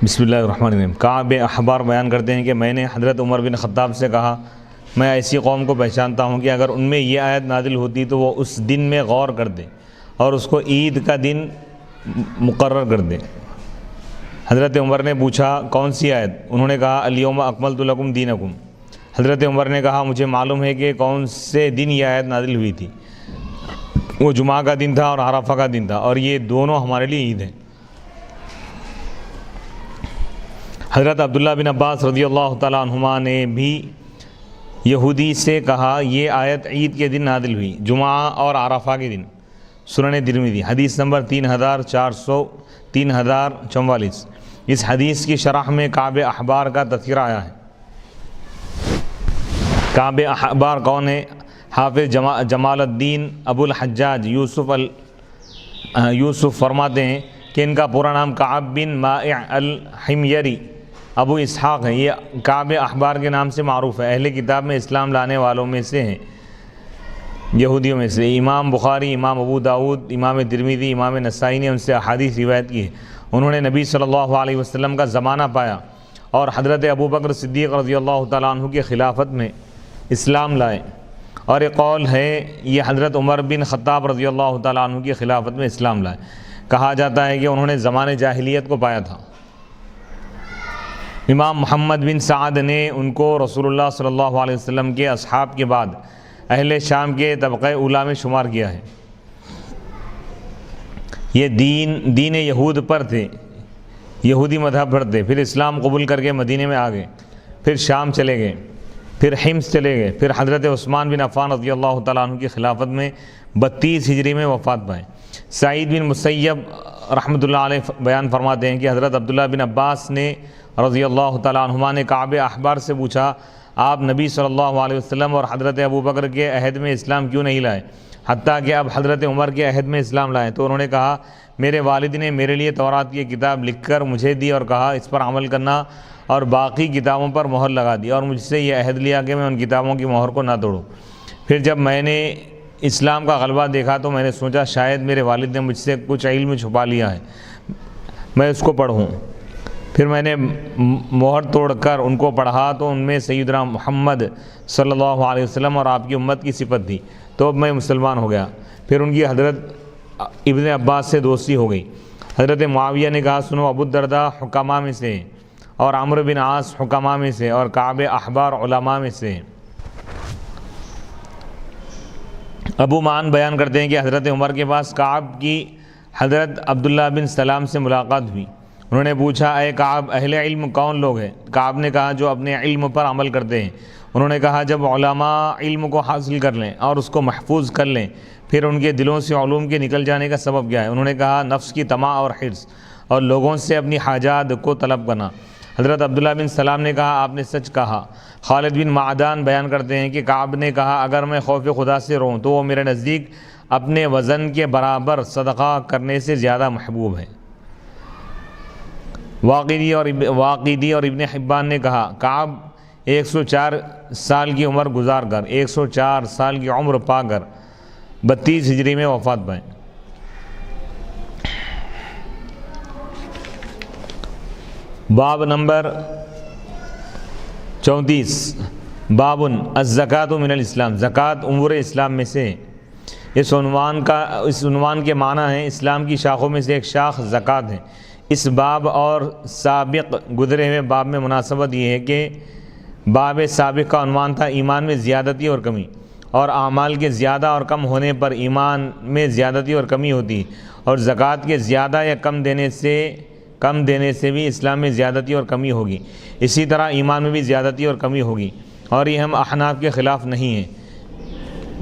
بسم اللہ الرحمن الرحیم۔ کعب احبار بیان کرتے ہیں کہ میں نے حضرت عمر بن خطاب سے کہا، میں ایسی قوم کو پہچانتا ہوں کہ اگر ان میں یہ آیت نازل ہوتی تو وہ اس دن میں غور کر دیں اور اس کو عید کا دن مقرر کر دیں۔ حضرت عمر نے پوچھا کون سی آیت؟ انہوں نے کہا الیوم اکملت لکم دینکم۔ حضرت عمر نے کہا مجھے معلوم ہے کہ کون سے دن یہ آیت نازل ہوئی تھی۔ وہ جمعہ کا دن تھا اور عرفہ کا دن تھا، اور یہ دونوں ہمارے لیے عید ہیں۔ حضرت عبداللہ بن عباس رضی اللہ تعالیٰ عنہما نے بھی یہودی سے کہا یہ آیت عید کے دن نازل ہوئی، جمعہ اور عرفہ کے دن۔ سنن ترمذی حدیث نمبر 3044۔ اس حدیث کی شرح میں کعب احبار کا تذکرہ آیا ہے۔ کعب احبار کون ہے؟ حافظ جمال الدین ابو الحجاج یوسف فرماتے ہیں کہ ان کا پورا نام کعب بن مائع الحمیری ابو اسحاق ہے۔ یہ کعب احبار کے نام سے معروف ہے۔ اہل کتاب میں اسلام لانے والوں میں سے ہیں، یہودیوں میں سے۔ امام بخاری، امام ابو داود، امام ترمذی، امام نسائی نے ان سے احادیث روایت کی ہے۔ انہوں نے نبی صلی اللہ علیہ وسلم کا زمانہ پایا اور حضرت ابو بکر صدیق رضی اللہ تعالیٰ عنہ کی خلافت میں اسلام لائے، اور ایک قول ہے یہ حضرت عمر بن خطاب رضی اللہ تعالیٰ عنہ کی خلافت میں اسلام لائے۔ کہا جاتا ہے کہ انہوں نے زمانے جاہلیت کو پایا تھا۔ امام محمد بن سعد نے ان کو رسول اللہ صلی اللہ علیہ وسلم کے اصحاب کے بعد اہل شام کے طبقہ اولیٰ میں شمار کیا ہے۔ یہ دین یہود پر تھے، یہودی مذہب پر تھے، پھر اسلام قبول کر کے مدینے میں آ گئے، پھر شام چلے گئے، پھر حمص چلے گئے، پھر حضرت عثمان بن عفان رضی اللہ تعالیٰ عنہ کی خلافت میں 32 ہجری میں وفات پائے۔ سعید بن مسیب رحمۃ اللہ علیہ بیان فرماتے ہیں کہ حضرت عبداللہ بن عباس نے رضی اللہ تعالیٰ عنہما نے کعب احبار سے پوچھا آپ نبی صلی اللہ علیہ وسلم اور حضرت ابو بکر کے عہد میں اسلام کیوں نہیں لائے، حتیٰ کہ اب حضرت عمر کے عہد میں اسلام لائے؟ تو انہوں نے کہا میرے والد نے میرے لیے تورات کی کتاب لکھ کر مجھے دی اور کہا اس پر عمل کرنا، اور باقی کتابوں پر مہر لگا دی، اور مجھ سے یہ عہد لیا کہ میں ان کتابوں کی مہر کو نہ توڑوں۔ پھر جب میں نے اسلام کا غلبہ دیکھا تو میں نے سوچا شاید میرے والد نے مجھ سے کچھ علم چھپا لیا ہے، میں اس کو پڑھوں۔ پھر میں نے مہر توڑ کر ان کو پڑھا تو ان میں سیدنا محمد صلی اللہ علیہ وسلم اور آپ کی امت کی صفت تھی، تو اب میں مسلمان ہو گیا۔ پھر ان کی حضرت ابن عباس سے دوستی ہو گئی۔ حضرت معاویہ نے کہا سنو ابو الدرداء حکماء میں سے اور عمرو بن عاص حکماء میں سے اور کعب احبار علماء میں سے۔ ابو معان بیان کرتے ہیں کہ حضرت عمر کے پاس کعب کی حضرت عبداللہ بن سلام سے ملاقات ہوئی۔ انہوں نے پوچھا اے کعب اہل علم کون لوگ ہیں؟ کعب نے کہا جو اپنے علم پر عمل کرتے ہیں۔ انہوں نے کہا جب علماء علم کو حاصل کر لیں اور اس کو محفوظ کر لیں پھر ان کے دلوں سے علوم کے نکل جانے کا سبب کیا ہے؟ انہوں نے کہا نفس کی طمع اور حرص، اور لوگوں سے اپنی حاجات کو طلب کرنا۔ حضرت عبداللہ بن سلام نے کہا آپ نے سچ کہا۔ خالد بن معدان بیان کرتے ہیں کہ کعب نے کہا اگر میں خوف خدا سے رہوں تو وہ میرے نزدیک اپنے وزن کے برابر صدقہ کرنے سے زیادہ محبوب ہے۔ واقدی اور ابن حبان نے کہا کعب 104 سال کی عمر گزار کر 104 سال کی عمر پا کر 32 ہجری میں وفات پائے۔ باب نمبر 34، باب الزکوٰۃ من الاسلام، زکوٰۃ امور اسلام میں سے۔ اس عنوان کے معنی ہیں اسلام کی شاخوں میں سے ایک شاخ زکوٰۃ ہے۔ اس باب اور سابق گزرے ہوئے باب میں مناسبت یہ ہے کہ باب سابق کا عنوان تھا ایمان میں زیادتی اور کمی، اور اعمال کے زیادہ اور کم ہونے پر ایمان میں زیادتی اور کمی ہوتی ہے، اور زکوٰۃ کے زیادہ یا کم دینے سے بھی اسلام میں زیادتی اور کمی ہوگی، اسی طرح ایمان میں بھی زیادتی اور کمی ہوگی، اور یہ ہم احناف کے خلاف نہیں ہیں،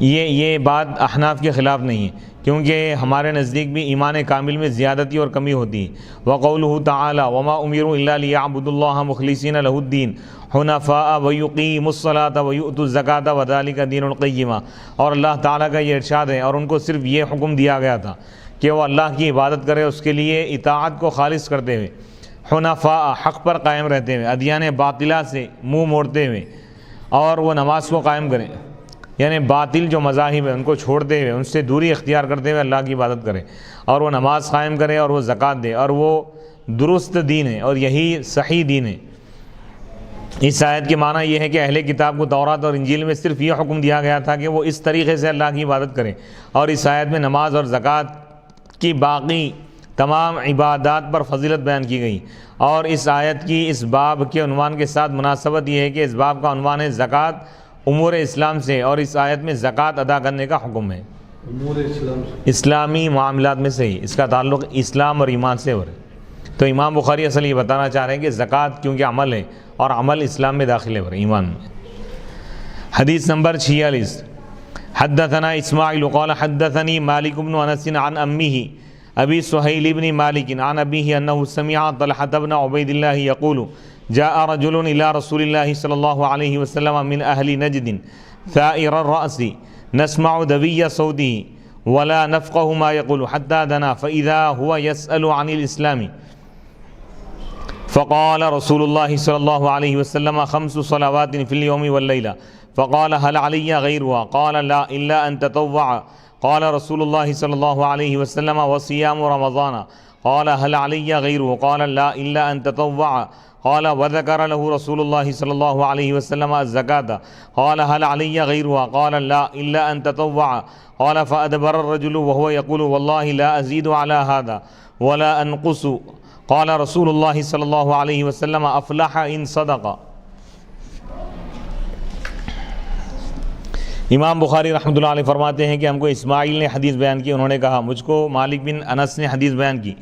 یہ بات احناف کے خلاف نہیں ہے، کیونکہ ہمارے نزدیک بھی ایمان کامل میں زیادتی اور کمی ہوتی ہے۔ وقولہ تعالی وما امروا الا لیعبدوا اللہ مخلصین لہ الدین حنفاء ویقیموا الصلاۃ ویؤتوا الزکاۃ وذلک دین القیمہ، اور اللہ تعالیٰ کا یہ ارشاد ہے اور ان کو صرف یہ حکم دیا گیا تھا کہ وہ اللہ کی عبادت کرے اس کے لیے اطاعت کو خالص کرتے ہوئے، حنفاء حق پر قائم رہتے ہوئے، ادیان باطلہ سے منہ موڑتے ہوئے، اور وہ نماز کو قائم کریں، یعنی باطل جو مذاہب ہیں ان کو چھوڑتے ہوئے ان سے دوری اختیار کرتے ہوئے اللہ کی عبادت کرے، اور وہ نماز قائم کرے اور وہ زکوٰۃ دے، اور وہ درست دین ہے اور یہی صحیح دین ہے۔ اس آیت کے معنی یہ ہے کہ اہل کتاب کو تورات اور انجیل میں صرف یہ حکم دیا گیا تھا کہ وہ اس طریقے سے اللہ کی عبادت کریں، اور اس آیت میں نماز اور زکوٰۃ کی باقی تمام عبادات پر فضیلت بیان کی گئی۔ اور اس آیت کی اس باب کے عنوان کے ساتھ مناسبت یہ ہے کہ اس باب کا عنوان ہے زکوٰۃ امور اسلام سے، اور اس آیت میں زکوٰۃ ادا کرنے کا حکم ہے امور اسلام سے، اسلامی معاملات میں سے ہی، اس کا تعلق اسلام اور ایمان سے ہو رہا ہے۔ تو امام بخاری اصل یہ بتانا چاہ رہے ہیں کہ زکوٰۃ کیونکہ عمل ہے اور عمل اسلام میں داخل ہے ایمان میں۔ حدیث نمبر 46، حدثنا اسماعیل قال حدثني مالک بن انس عن امه ابی سہیل بن مالک عن ابیہ انہ سمع طلحة بن عبید اللہ یقول جاء رجل الى رسول اللہ صلی اللہ علیہ وسلم من اہل نجد ثائر الرأس نسمع دوی صوته ولا نفقه ما يقول حتى دنا فإذا هو يسأل عن الإسلام فقال رسول الله صلى الله عليه وسلم 5 صلوات في اليوم والليلة فقال هل علي غيرها قال لا إلا أن تطوع قال رسول الله صلى الله عليه وسلم وصيام رمضان قال هل علي غيره قال لا إلا أن تطوع قال وذكر له رسول الله صلى الله عليه وسلم الزكاة قال هل علي غيرها قال لا إلا أن تطوع قال فأدبر الرجل وهو يقول والله لا أزيد على هذا ولا أنقص قال رسول الله صلى الله عليه وسلم افلح ان صدق۔ امام بخاری رحمۃ اللہ علیہ فرماتے ہیں کہ ہم کو اسماعیل نے حدیث بیان کی، انہوں نے کہا مجھ کو مالک بن انس نے حدیث بیان کی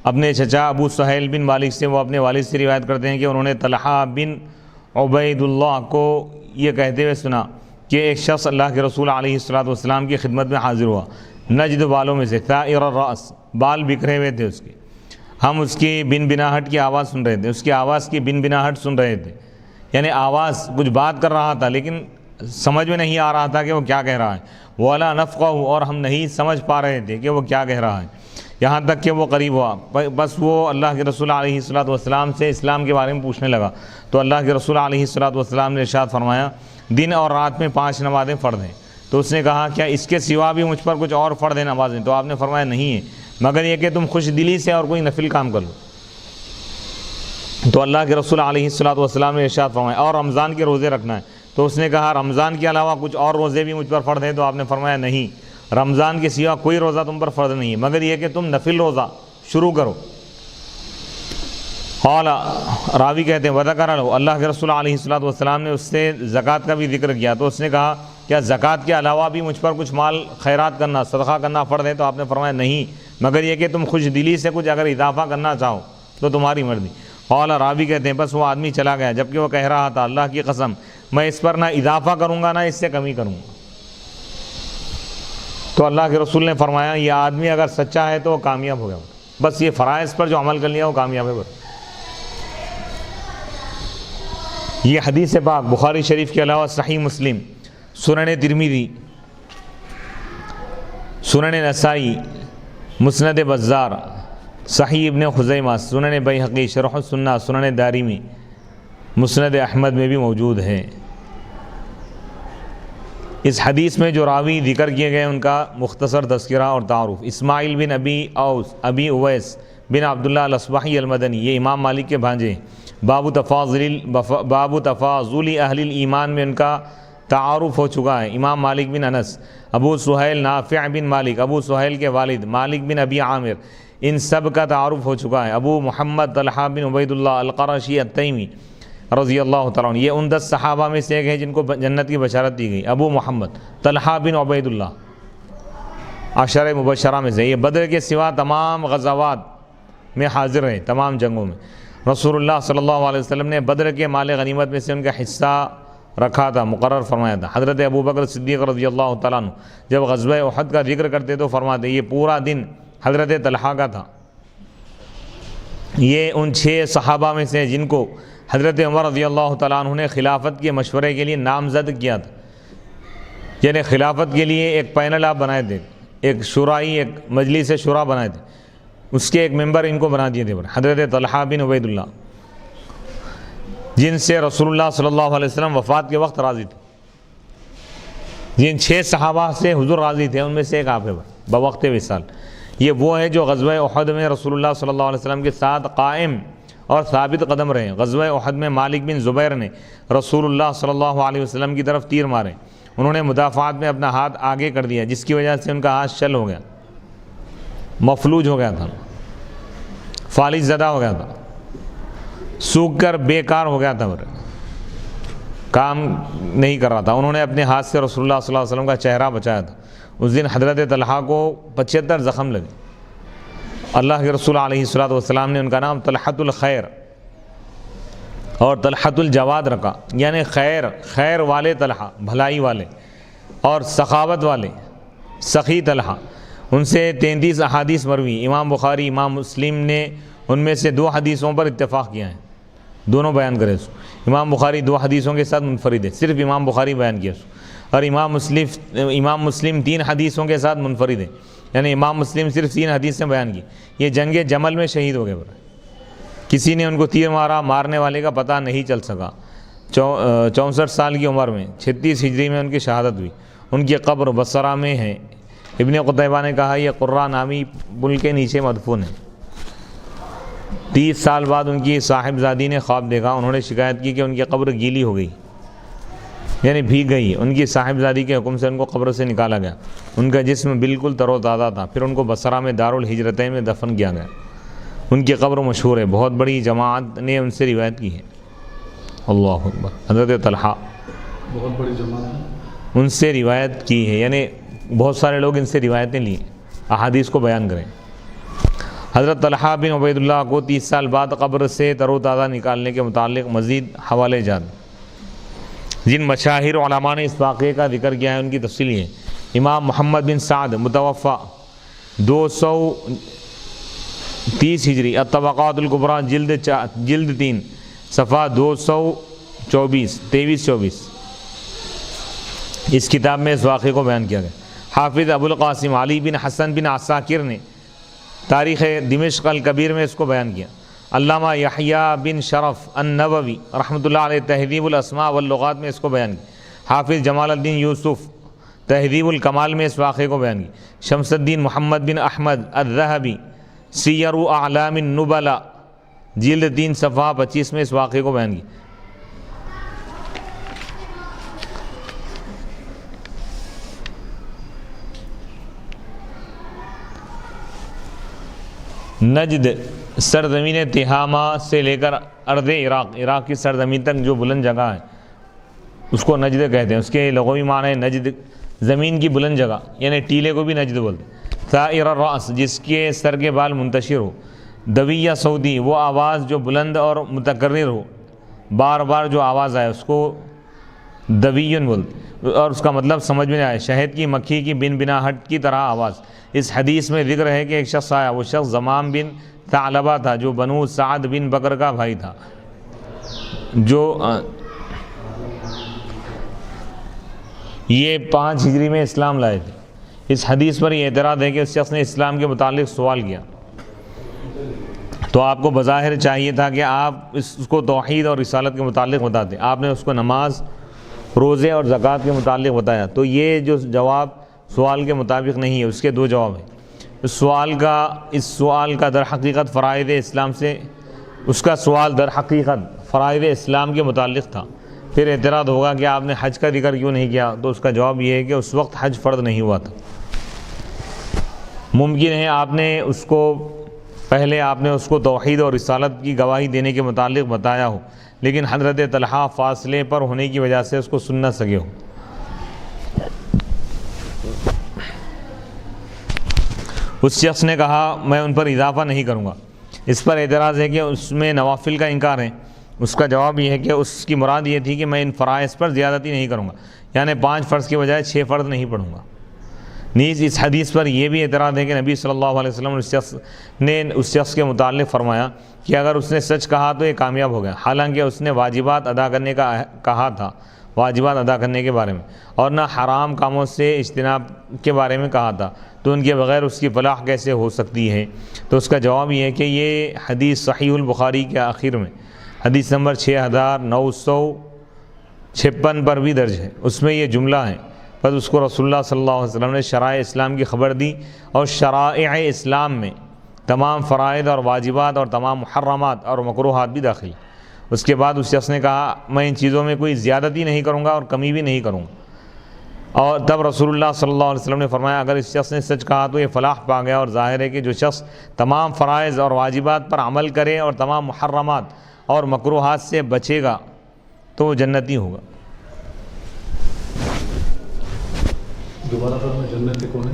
اپنے چچا ابو سہیل بن مالک سے، وہ اپنے والد سے روایت کرتے ہیں کہ انہوں نے طلحہ بن عبید اللہ کو یہ کہتے ہوئے سنا کہ ایک شخص اللہ کے رسول علیہ الصلوۃ والسلام کی خدمت میں حاضر ہوا، نجد والوں میں سے، ثائر الرأس، بال بکھرے ہوئے تھے اس کے، ہم اس کی بن بناہٹ کی آواز سن رہے تھے، اس کی آواز کی بن بناہٹ سن رہے تھے، یعنی آواز کچھ بات کر رہا تھا لیکن سمجھ میں نہیں آ رہا تھا کہ وہ کیا کہہ رہا ہے، وَلَا نَفْقَهُ، اور ہم نہیں سمجھ پا رہے تھے کہ وہ کیا کہہ رہا ہے، یہاں تک کہ وہ قریب ہوا، بس وہ اللہ کے رسول علیہ الصلوۃ والسلام سے اسلام کے بارے میں پوچھنے لگا، تو اللہ کے رسول علیہ الصلوۃ والسلام نے ارشاد فرمایا دن اور رات میں 5 نمازیں فرض ہیں۔ تو اس نے کہا کیا اس کے سوا بھی مجھ پر کچھ اور فرض ہیں نمازیں؟ تو آپ نے فرمایا نہیں ہے، مگر یہ کہ تم خوش دلی سے اور کوئی نفل کام کر لو۔ تو اللہ کے رسول علیہ الصلوۃ والسلام نے ارشاد فرمایا اور رمضان کے روزے رکھنا ہے۔ تو اس نے کہا رمضان کے علاوہ کچھ اور روزے بھی مجھ پر فرض ہیں؟ تو آپ نے فرمایا نہیں، رمضان کے سوا کوئی روزہ تم پر فرض نہیں ہے، مگر یہ کہ تم نفل روزہ شروع کرو۔ قال، راوی کہتے ہیں وذکر لہ، اللہ کے رسول علیہ الصلوۃ والسلام نے اس سے زکوٰۃ کا بھی ذکر کیا، تو اس نے کہا کیا زکوٰۃ کے علاوہ بھی مجھ پر کچھ مال خیرات کرنا، صدقہ کرنا فرض ہے؟ تو آپ نے فرمایا نہیں، مگر یہ کہ تم خوش دلی سے کچھ اگر اضافہ کرنا چاہو تو تمہاری مرضی۔ قال، راوی کہتے ہیں بس وہ آدمی چلا گیا جبکہ وہ کہہ رہا تھا اللہ کی قسم میں اس پر نہ اضافہ کروں گا نہ اس سے کمی کروں گا۔ تو اللہ کے رسول نے فرمایا یہ آدمی اگر سچا ہے تو وہ کامیاب ہو گیا، بس یہ فرائض پر جو عمل کر لیا وہ کامیاب ہے بس۔ یہ حدیث پاک بخاری شریف کے علاوہ صحیح مسلم، سنن ترمذی، سنن نسائی، مسند بزار، صحیح ابن خزیمہ، سنن بیہقی، شرح السنہ، سنن دارمی، مسند احمد میں بھی موجود ہے۔ اس حدیث میں جو راوی ذکر کیے گئے ان کا مختصر تذکرہ اور تعارف۔ اسماعیل بن ابی اویس بن عبداللہ الاصبحی المدنی، یہ امام مالک کے بھانجے ہیں۔ باب تفاضل اہل الایمان میں ان کا تعارف ہو چکا ہے۔ امام مالک بن انس، ابو سہیل نافع بن مالک، ابو سہیل کے والد مالک بن ابی عامر، ان سب کا تعارف ہو چکا ہے۔ ابو محمد طلحہ بن عبید اللہ القرشی التیمی رضی اللہ تعالیٰ عنہ، یہ ان 10 صحابہ میں سے ایک ہے جن کو جنت کی بشارت دی گئی۔ ابو محمد طلحہ بن عبید اللہ عشرہ مبشرہ میں سے، یہ بدر کے سوا تمام غزوات میں حاضر رہے، تمام جنگوں میں۔ رسول اللہ صلی اللہ علیہ وسلم نے بدر کے مال غنیمت میں سے ان کا حصہ رکھا تھا، مقرر فرمایا تھا۔ حضرت ابو بکر صدیق رضی اللہ تعالیٰ عنہ جب غزوہ احد کا ذکر کرتے تو فرماتے یہ پورا دن حضرت طلحہ کا تھا۔ یہ ان 6 صحابہ میں سے جن کو حضرت عمر رضی اللہ تعالیٰ عنہ نے خلافت کے مشورے کے لیے نامزد کیا تھا، یعنی خلافت کے لیے ایک پینل آپ بنائے تھے، ایک شورائی، ایک مجلس شورا بنائے تھے، اس کے ایک ممبر ان کو بنا دیے تھے، حضرت طلحہ بن عبید اللہ، جن سے رسول اللہ صلی اللہ علیہ وسلم وفات کے وقت راضی تھے۔ جن 6 صحابہ سے حضور راضی تھے ان میں سے ایک آپ ہے بوقت وصال۔ یہ وہ ہے جو غزوہ احد میں رسول اللہ صلی اللہ علیہ وسلم کے ساتھ قائم اور ثابت قدم رہے۔ غزوہ احد میں مالک بن زبیر نے رسول اللہ صلی اللہ علیہ وسلم کی طرف تیر مارے، انہوں نے مدافعات میں اپنا ہاتھ آگے کر دیا، جس کی وجہ سے ان کا ہاتھ شل ہو گیا، مفلوج ہو گیا تھا، فالج زدہ ہو گیا تھا، سوکھ کر بیکار ہو گیا تھا، کام نہیں کر رہا تھا۔ انہوں نے اپنے ہاتھ سے رسول اللہ صلی اللہ علیہ وسلم کا چہرہ بچایا تھا۔ اس دن حضرت طلحہ کو 75 زخم لگے۔ اللہ کے رسول علیہ الصلوۃ والسلام نے ان کا نام طلحۃ الخیر اور طلحۃ الجواد رکھا، یعنی خیر والے طلحہ، بھلائی والے اور سخاوت والے، سخی طلحہ۔ ان سے 33 احادیث مروی، امام بخاری امام مسلم نے ان میں سے 2 حدیثوں پر اتفاق کیا ہے، دونوں بیان کرے سو۔ امام بخاری 2 حدیثوں کے ساتھ منفرد ہے، صرف امام بخاری بیان کیا سو، اور امام مسلم 3 حدیثوں کے ساتھ منفرد ہے، یعنی امام مسلم صرف 3 حدیثیں بیان کی۔ یہ جنگ جمل میں شہید ہو گئے، کسی نے ان کو تیر مارا، مارنے والے کا پتہ نہیں چل سکا۔ 64 سال کی عمر میں 36 ہجری میں ان کی شہادت ہوئی۔ ان کی قبر بصرہ میں ہے۔ ابن قتیبہ نے کہا یہ قرہ نامی پل کے نیچے مدفون ہے۔ 30 سال بعد ان کی صاحبزادی نے خواب دیکھا، انہوں نے شکایت کی کہ ان کی قبر گیلی ہو گئی، یعنی بھیگ گئی۔ ان کی صاحبزادی کے حکم سے ان کو قبر سے نکالا گیا، ان کا جسم بالکل تر و تازہ تھا، پھر ان کو بصرہ میں دارالہجرتین میں دفن کیا گیا۔ ان کی قبر مشہور ہے، بہت بڑی جماعت نے ان سے روایت کی ہے۔ اللہ اکبر، حضرت طلحہ بہت بڑی جماعت ان سے روایت کی ہے، یعنی بہت سارے لوگ ان سے روایتیں لی، احادیث کو بیان کریں۔ حضرت طلحہ بن عبید اللہ کو 30 سال بعد قبر سے تر و تازہ نکالنے کے متعلق مزید حوالے جات، جن مشاہیر علماء نے اس واقعے کا ذکر کیا ہے ان کی تفصیل ہے۔ امام محمد بن سعد متوفی 230 ہجری، الطبقات الکبریٰ جلد 3 صفحہ 224 اس کتاب میں اس واقعے کو بیان کیا گیا۔ حافظ ابو القاسم علی بن حسن بن عساکر نے تاریخ دمشق الکبیر میں اس کو بیان کیا۔ علامہ یحییٰ بن شرف النووی رحمۃ اللہ علیہ تہذیب الاسماء واللغات میں اس کو بیان کی۔ حافظ جمال الدین یوسف تہذیب الکمال میں اس واقعے کو بیان کی۔ شمس الدین محمد بن احمد الذہبی سیر اعلام النبلاء جلد 3 صفحہ 25 میں اس واقعے کو بیان کی۔ نجد سرزمین تہامہ سے لے کر ارض عراق کی سرزمین تک جو بلند جگہ ہے اس کو نجد کہتے ہیں۔ اس کے لغوی معنی ہے نجد، زمین کی بلند جگہ، یعنی ٹیلے کو بھی نجد بولتے ہیں۔ ثائر الراس، جس کے سر کے بال منتشر ہو۔ دویہ صوتی، وہ آواز جو بلند اور متکرر ہو، بار بار جو آواز آئے اس کو دویون بولتے، اور اس کا مطلب سمجھ میں آئے، شہد کی مکھی کی بن بناہٹ کی طرح آواز۔ اس حدیث میں ذکر ہے کہ ایک شخص آیا، وہ شخص زمام بن ثعلبہ تھا جو بنو سعد بن بکر کا بھائی تھا، جو یہ 5 ہجری میں اسلام لائے تھے۔ اس حدیث پر یہ اعتراض ہے کہ اس شخص نے اسلام کے متعلق سوال کیا، تو آپ کو بظاہر چاہیے تھا کہ آپ اس کو توحید اور رسالت کے متعلق بتاتے، آپ نے اس کو نماز، روزے اور زکوٰۃ کے متعلق بتایا۔ تو یہ جو جواب سوال کے مطابق نہیں ہے، اس کے 2 جواب ہیں۔ اس سوال کا در حقیقت فرائض اسلام سے، اس کا سوال در حقیقت فرائض اسلام کے متعلق تھا۔ پھر اعتراض ہوگا کہ آپ نے حج کا ذکر کیوں نہیں کیا، تو اس کا جواب یہ ہے کہ اس وقت حج فرض نہیں ہوا تھا۔ ممکن ہے آپ نے اس کو توحید اور رسالت کی گواہی دینے کے متعلق بتایا ہو، لیکن حضرت طلحہ فاصلے پر ہونے کی وجہ سے اس کو سن نہ سکے ہو۔ اس شخص نے کہا میں ان پر اضافہ نہیں کروں گا۔ اس پر اعتراض ہے کہ اس میں نوافل کا انکار ہے۔ اس کا جواب یہ ہے کہ اس کی مراد یہ تھی کہ میں ان فرائض پر زیادتی نہیں کروں گا، یعنی 5 فرض کی بجائے 6 فرض نہیں پڑھوں گا۔ نیز اس حدیث پر یہ بھی اعتراض ہے کہ نبی صلی اللہ علیہ وسلم نے اس شخص کے متعلق فرمایا کہ اگر اس نے سچ کہا تو یہ کامیاب ہو گیا، حالانکہ اس نے واجبات ادا کرنے کا کہا تھا، واجبات ادا کرنے کے بارے میں، اور نہ حرام کاموں سے اجتناب کے بارے میں کہا تھا، تو ان کے بغیر اس کی فلاح کیسے ہو سکتی ہے؟ تو اس کا جواب یہ ہے کہ یہ حدیث صحیح البخاری کے آخر میں حدیث نمبر 6956 پر بھی درج ہے۔ اس میں یہ جملہ ہے بس اس کو رسول اللہ صلی اللہ علیہ وسلم نے شرائع اسلام کی خبر دی، اور شرائع اسلام میں تمام فرائض اور واجبات اور تمام محرمات اور مکروہات بھی داخل۔ اس کے بعد اس شخص نے کہا میں ان چیزوں میں کوئی زیادتی نہیں کروں گا اور کمی بھی نہیں کروں گا، اور تب رسول اللہ صلی اللہ علیہ وسلم نے فرمایا اگر اس شخص نے سچ کہا تو یہ فلاح پا گیا، اور ظاہر ہے کہ جو شخص تمام فرائض اور واجبات پر عمل کرے اور تمام محرمات اور مکروہات سے بچے گا تو وہ جنتی ہوگا۔ دوبارہ فرمائیں جنتی کون ہے؟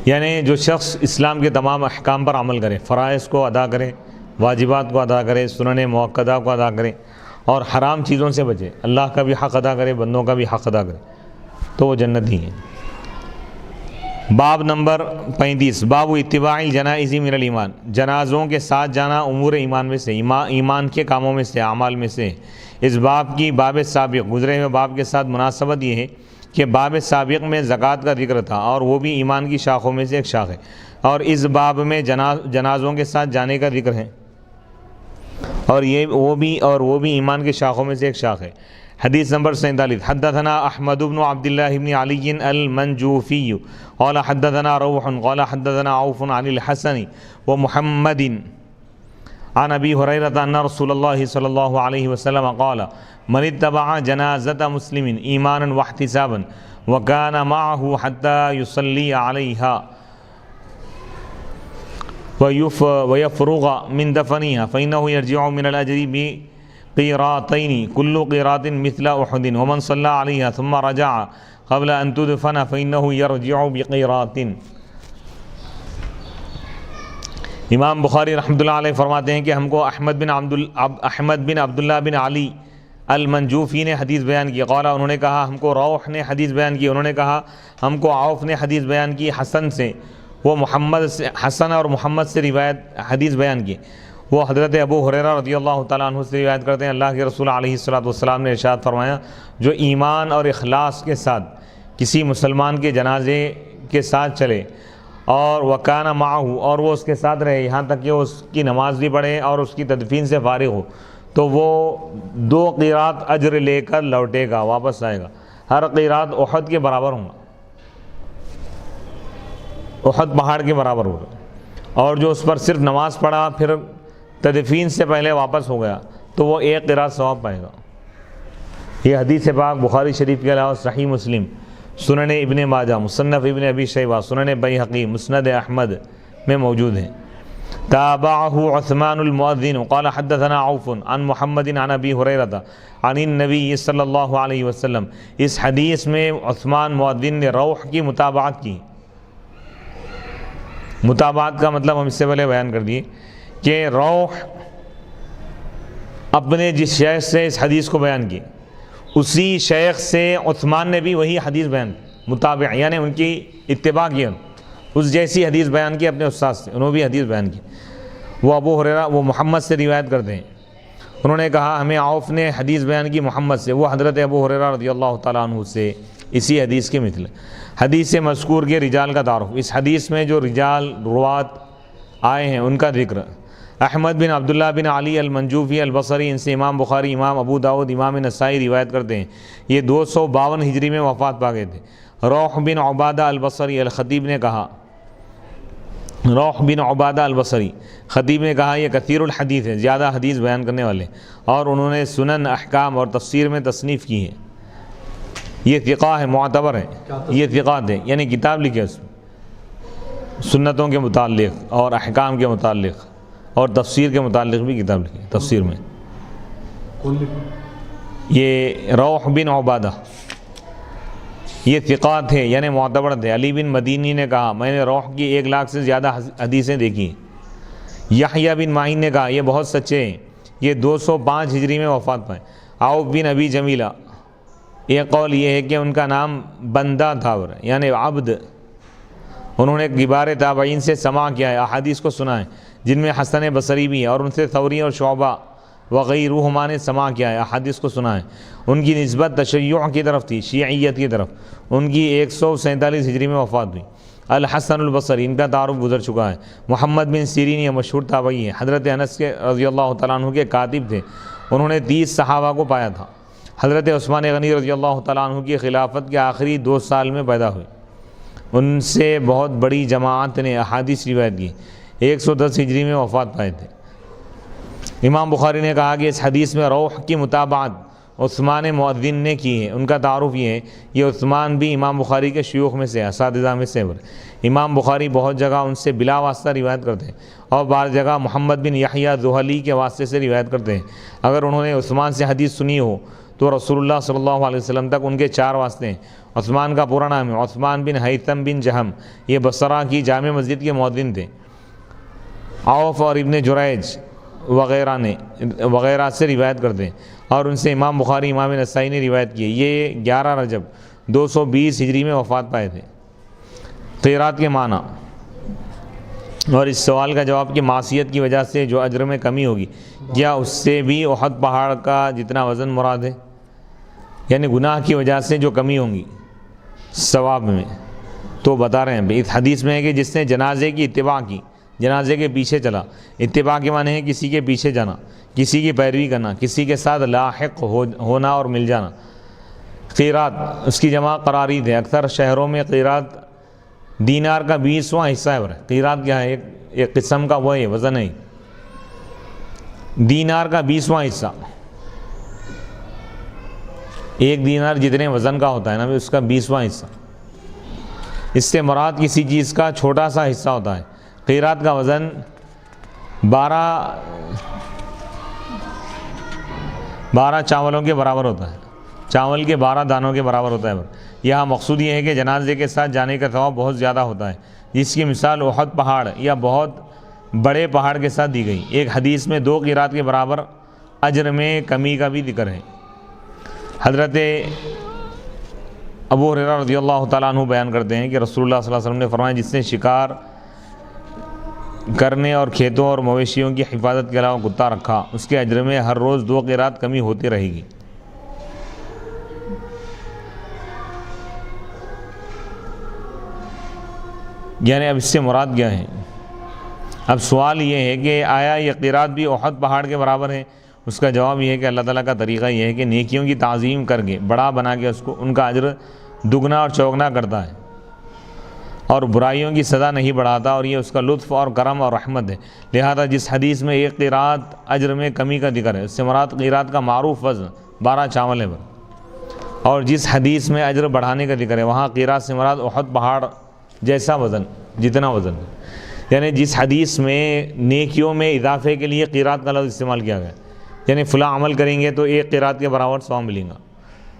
یعنی جو شخص اسلام کے تمام احکام پر عمل کرے، فرائض کو ادا کرے، واجبات کو ادا کرے، سنن مؤکدہ کو ادا کرے، اور حرام چیزوں سے بچے، اللہ کا بھی حق ادا کرے، بندوں کا بھی حق ادا کرے، تو وہ جنتی ہیں۔ باب نمبر 35، باب اتباع الجنائز من الایمان، جنازوں کے ساتھ جانا امور ایمان میں سے، ایمان کے کاموں میں سے، اعمال میں سے۔ اس باب کی باب سابق گزرے ہوئے باب کے ساتھ مناسبت یہ ہے کہ باب سابق میں زکوٰۃ کا ذکر تھا، اور وہ بھی ایمان کی شاخوں میں سے ایک شاخ ہے، اور اس باب میں جنازوں کے ساتھ جانے کا ذکر ہے، اور وہ بھی ایمان کی شاخوں میں سے ایک شاخ ہے۔ حدیث نمبر 47، حدثنا احمد بن عبد الله بن علي المنجوفي قال حدثنا روح قال حدثنا عوف عن الحسن ومحمد عن ابي هريره ان رسول الله صلى الله عليه وسلم قال من اتبع جنازة مسلم ایمانا واحتسابا وكان معه حتى يصلي عليها ويفرغ من دفنها فإنه يرجع من الأجر بقيراطين كل قيراط مثل أحد ومن صلى عليها ثم رجع قبل أن تدفن فإنه يرجع بقيراط۔ امام بخاری رحمۃ اللہ علیہ فرماتے ہیں کہ ہم کو احمد بن عبداللہ بن علی المنجوفی نے حدیث بیان کی، قال انہوں نے کہا، ہم کو روح نے حدیث بیان کی، انہوں نے کہا ہم کو عوف نے حدیث بیان کی حسن سے، وہ محمد سے، حسن اور محمد سے روایت حدیث بیان کی، وہ حضرت ابو ہریرہ رضی اللہ تعالیٰ عنہ سے روایت کرتے ہیں۔ اللہ کے رسول علیہ الصلوۃ والسلام نے ارشاد فرمایا جو ایمان اور اخلاص کے ساتھ کسی مسلمان کے جنازے کے ساتھ چلے اور وکانہ معہو، اور وہ اس کے ساتھ رہے یہاں تک کہ اس کی نماز بھی پڑھے اور اس کی تدفین سے فارغ ہو، تو وہ 2 قیرات اجر لے کر لوٹے گا، واپس آئے گا۔ ہر قیرات احد کے برابر ہوں گا، احد پہاڑ کے برابر ہوگا، اور جو اس پر صرف نماز پڑھا پھر تدفین سے پہلے واپس ہو گیا تو وہ 1 قیرات ثواب پائے گا۔ یہ حدیث پاک بخاری شریف کے علاوہ صحیح مسلم، سنن ابن ماجہ، مصنف ابن ابی شیبہ، سنن بیہقی، مسند احمد میں موجود ہیں۔ تابعہ عثمان المؤذن قال حدثنا عوف عن محمد عن ابی ہریرہ عن النبی صلی اللہ علیہ وسلم۔ اس حدیث میں عثمان مؤذن نے روح کی متابعت کی۔ متابعت کا مطلب ہم اس سے پہلے بیان کر دیے کہ روح اپنے جس شیخ سے اس حدیث کو بیان کی اسی شیخ سے عثمان نے بھی وہی حدیث بیان کی، متابع یعنی ان کی اتباع کی، اس جیسی حدیث بیان کی اپنے استاد سے، انہوں نے بھی حدیث بیان کی۔ وہ ابو ہریرہ وہ محمد سے روایت کرتے ہیں، انہوں نے کہا ہمیں عوف نے حدیث بیان کی محمد سے، وہ حضرت ابو ہریرہ رضی اللہ تعالیٰ عنہ سے اسی حدیث کے مثل۔ حدیث مذکور کے رجال کا تعارف، اس حدیث میں جو رجال روات آئے ہیں ان کا ذکر۔ احمد بن عبداللہ بن علی المنجوفی البصری، ان سے امام بخاری، امام ابو داؤد، امام نسائی روایت کرتے ہیں، یہ 252 ہجری میں وفات پا گئے تھے۔ روح بن عبادہ البصری، الخطیب نے کہا، روح بن عبادہ البصری خطیب نے کہا یہ کثیر الحدیث ہے، زیادہ حدیث بیان کرنے والے، اور انہوں نے سنن، احکام اور تفسیر میں تصنیف کی ہے۔ یہ ثقہ ہے، معتبر ہے، یہ ثقات ہے، یعنی کتاب لکھی ہے اس میں سنتوں کے متعلق اور احکام کے متعلق اور تفسیر کے متعلق بھی کتاب لکھی ہے تفسیر میں۔ یہ روح بن عبادہ یہ ثقات ہے یعنی معتبر تھے۔ علی بن مدینی نے کہا میں نے روح کی 1 لاکھ سے زیادہ حدیثیں دیکھی۔ یحییٰ بن معین نے کہا یہ بہت سچے ہیں، یہ 205 ہجری میں وفات پائے۔ عوف بن ابی جمیلہ، ایک قول یہ ہے کہ ان کا نام بندہ تھا یعنی عبد، انہوں نے کبار تابعین سے سماع کیا ہے، احادیث کو سنا ہے جن میں حسن بصری بھی ہے، اور ان سے ثوری اور شعبہ وغیرہما نے سماع کیا ہے، احادیث کو سنا ہے۔ ان کی نسبت تشیع کی طرف تھی، شیعیت کی طرف۔ ان کی 147 ہجری میں وفات ہوئی۔ الحسن البصری، ان کا تعارف گزر چکا ہے۔ محمد بن سیرین یہ مشہور تابعی ہیں، حضرت انس کے رضی اللہ تعالیٰ عنہ کے کاتب تھے، انہوں نے 30 صحابہ کو پایا تھا۔ حضرت عثمان غنی رضی اللہ تعالیٰ عنہ کی خلافت کے آخری 2 سال میں پیدا ہوئے۔ ان سے بہت بڑی جماعت نے احادیث روایت کی، 110 ہجری میں وفات پائے تھے۔ امام بخاری نے کہا کہ اس حدیث میں روح کی متابعت عثمان مؤذن نے کی ہے۔ ان کا تعارف یہ ہے، یہ عثمان بھی امام بخاری کے شیوخ میں سے اساتذہ میں سے امام بخاری بہت جگہ ان سے بلا واسطہ روایت کرتے ہیں اور بعض جگہ محمد بن یحییٰ ذوہلی کے واسطے سے روایت کرتے ہیں۔ اگر انہوں نے عثمان سے حدیث سنی ہو تو رسول اللہ صلی اللہ علیہ وسلم تک ان کے 4 واسطے ہیں۔ عثمان کا پورا نام ہے عثمان بن حیثم بن جہم، یہ بصرہ کی جامع مسجد کے مؤذن تھے۔ عوف اور ابن جریج وغیرہ سے روایت کرتے ہیں اور ان سے امام بخاری، امام نسائی نے روایت کی ہے۔ یہ 11 رجب 220 ہجری میں وفات پائے تھے۔ قیرات کے معنی اور اس سوال کا جواب کہ معصیت کی وجہ سے جو اجر میں کمی ہوگی، کیا اس سے بھی احد پہاڑ کا جتنا وزن مراد ہے؟ یعنی گناہ کی وجہ سے جو کمی ہوں گی ثواب میں، تو بتا رہے ہیں اس حدیث میں ہے کہ جس نے جنازے کی اتباع کی، جنازے کے پیچھے چلا، اتباع کے معنی ہے کسی کے پیچھے جانا، کسی کی پیروی کرنا، کسی کے ساتھ لاحق ہونا اور مل جانا۔ قیرات اس کی جمع قرارید ہے۔ اکثر شہروں میں قیرات دینار کا 20واں حصہ ہے۔ قیرات کیا ہے؟ ایک قسم کا وہ ہے، وزن ہے، دینار کا 20واں حصہ۔ 1 دینار جتنے وزن کا ہوتا ہے نا، اس کا 20واں حصہ۔ اس سے مراد کسی چیز کا چھوٹا سا حصہ ہوتا ہے۔ قیرات کا وزن 12 چاولوں کے برابر ہوتا ہے، چاول کے 12 دانوں کے برابر ہوتا ہے۔ یہاں مقصود یہ ہے کہ جنازے کے ساتھ جانے کا ثواب بہت زیادہ ہوتا ہے، جس کی مثال احد پہاڑ یا بہت بڑے پہاڑ کے ساتھ دی گئی۔ ایک حدیث میں 2 قیرات کے برابر اجر میں کمی کا بھی ذکر ہے۔ حضرت ابو ہریرہ رضی اللہ تعالیٰ عنہ بیان کرتے ہیں کہ رسول اللہ صلی اللہ علیہ وسلم نے فرمایا، جس نے شکار کرنے اور کھیتوں اور مویشیوں کی حفاظت کے علاوہ کتا رکھا، اس کے اجر میں ہر روز 2 قیرات کمی ہوتی رہے گی۔ یعنی اب اس سے مراد کیا ہے؟ اب سوال یہ ہے کہ آیا یہ قیرات بھی احد پہاڑ کے برابر ہے؟ اس کا جواب یہ ہے کہ اللہ تعالیٰ کا طریقہ یہ ہے کہ نیکیوں کی تعظیم کر کے بڑا بنا کے اس کو ان کا اجر دگنا اور چوگنا کرتا ہے اور برائیوں کی سزا نہیں بڑھاتا، اور یہ اس کا لطف اور کرم اور رحمت ہے۔ لہذا جس حدیث میں 1 قیرات اجر میں کمی کا ذکر ہے، اس سے مراد قیرات کا معروف وزن 12 چاول ہے۔ اور جس حدیث میں اجر بڑھانے کا ذکر ہے، وہاں قیرات سے مراد احد پہاڑ جیسا وزن، جتنا وزن ہے۔ یعنی جس حدیث میں نیکیوں میں اضافے کے لیے قیرات کا لفظ استعمال کیا گیا، یعنی فلاں عمل کریں گے تو 1 قیرات کے برابر ثواب ملیں گا،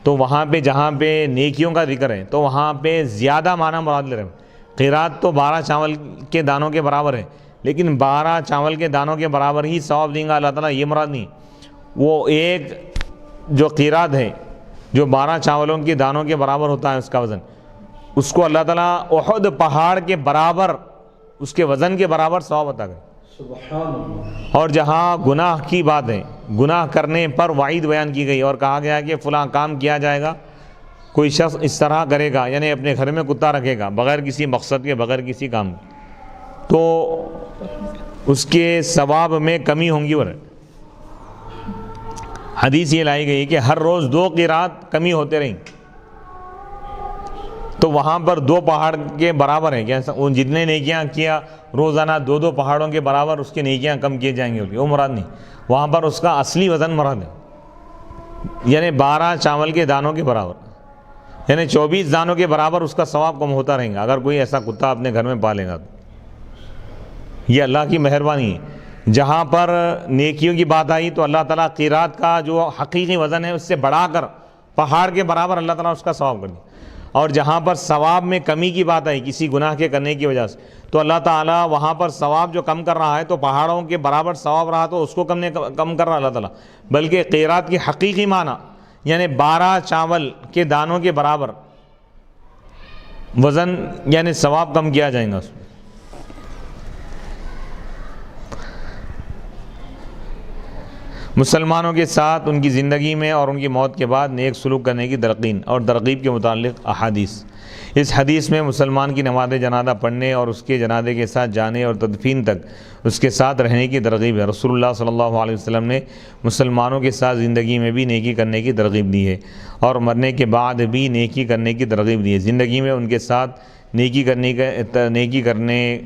تو وہاں پہ جہاں پہ نیکیوں کا ذکر ہے تو وہاں پہ زیادہ معنی مراد لے رہے ہیں۔ قیرات تو 12 چاول کے دانوں کے برابر ہے، لیکن 12 چاول کے دانوں کے برابر ہی ثواب دیں گا اللہ تعالیٰ، یہ مراد نہیں۔ وہ ایک جو قیرات ہے جو 12 چاولوں کے دانوں کے برابر ہوتا ہے، اس کا وزن، اس کو اللہ تعالیٰ احد پہاڑ کے برابر، اس کے وزن کے برابر ثواب عطا کرے۔ سبحان اللہ۔ اور جہاں گناہ کی بات ہے، گناہ کرنے پر وعید بیان کی گئی اور کہا گیا کہ فلاں کام کیا جائے گا، کوئی شخص اس طرح کرے گا، یعنی اپنے گھر میں کتا رکھے گا بغیر کسی مقصد کے، بغیر کسی کام کے، تو اس کے ثواب میں کمی ہوں گی۔ اور حدیث یہ لائی گئی کہ ہر روز 2 قیرات کمی ہوتے رہیں، تو وہاں پر 2 پہاڑ کے برابر ہے کیا؟ وہ جتنے نیکیاں کیا روزانہ 2 پہاڑوں کے برابر اس کے نیکیاں کم کیے جائیں گے، وہ مراد نہیں۔ وہاں پر اس کا اصلی وزن مراد ہے، یعنی 12 چاول کے دانوں کے برابر، یعنی 24 دانوں کے برابر اس کا ثواب کم ہوتا رہے گا اگر کوئی ایسا کتا اپنے گھر میں پالے گا تو۔ یہ اللہ کی مہربانی ہے۔ جہاں پر نیکیوں کی بات آئی تو اللہ تعالیٰ قیرات کا جو حقیقی وزن ہے اس سے بڑھا کر پہاڑ کے برابر اللہ تعالیٰ اس کا ثواب کر دیا، اور جہاں پر ثواب میں کمی کی بات آئی کسی گناہ کے کرنے کی وجہ سے، تو اللہ تعالیٰ وہاں پر ثواب جو کم کر رہا ہے، تو پہاڑوں کے برابر ثواب رہا تو اس کو کم کر رہا اللہ تعالیٰ، بلکہ قیرات کی حقیقی معنی یعنی 12 چاول کے دانوں کے برابر وزن، یعنی ثواب کم کیا جائے گا اس میں۔ مسلمانوں کے ساتھ ان کی زندگی میں اور ان کی موت کے بعد نیک سلوک کرنے کی تلقین اور ترغیب کے متعلق احادیث۔ اس حدیث میں مسلمان کی نماز جنازہ پڑھنے اور اس کے جنازے کے ساتھ جانے اور تدفین تک اس کے ساتھ رہنے کی ترغیب ہے۔ رسول اللہ صلی اللہ علیہ وسلم نے مسلمانوں کے ساتھ زندگی میں بھی نیکی کرنے کی ترغیب دی ہے اور مرنے کے بعد بھی نیکی کرنے کی ترغیب دی ہے۔ زندگی میں ان کے ساتھ نیکی کرنے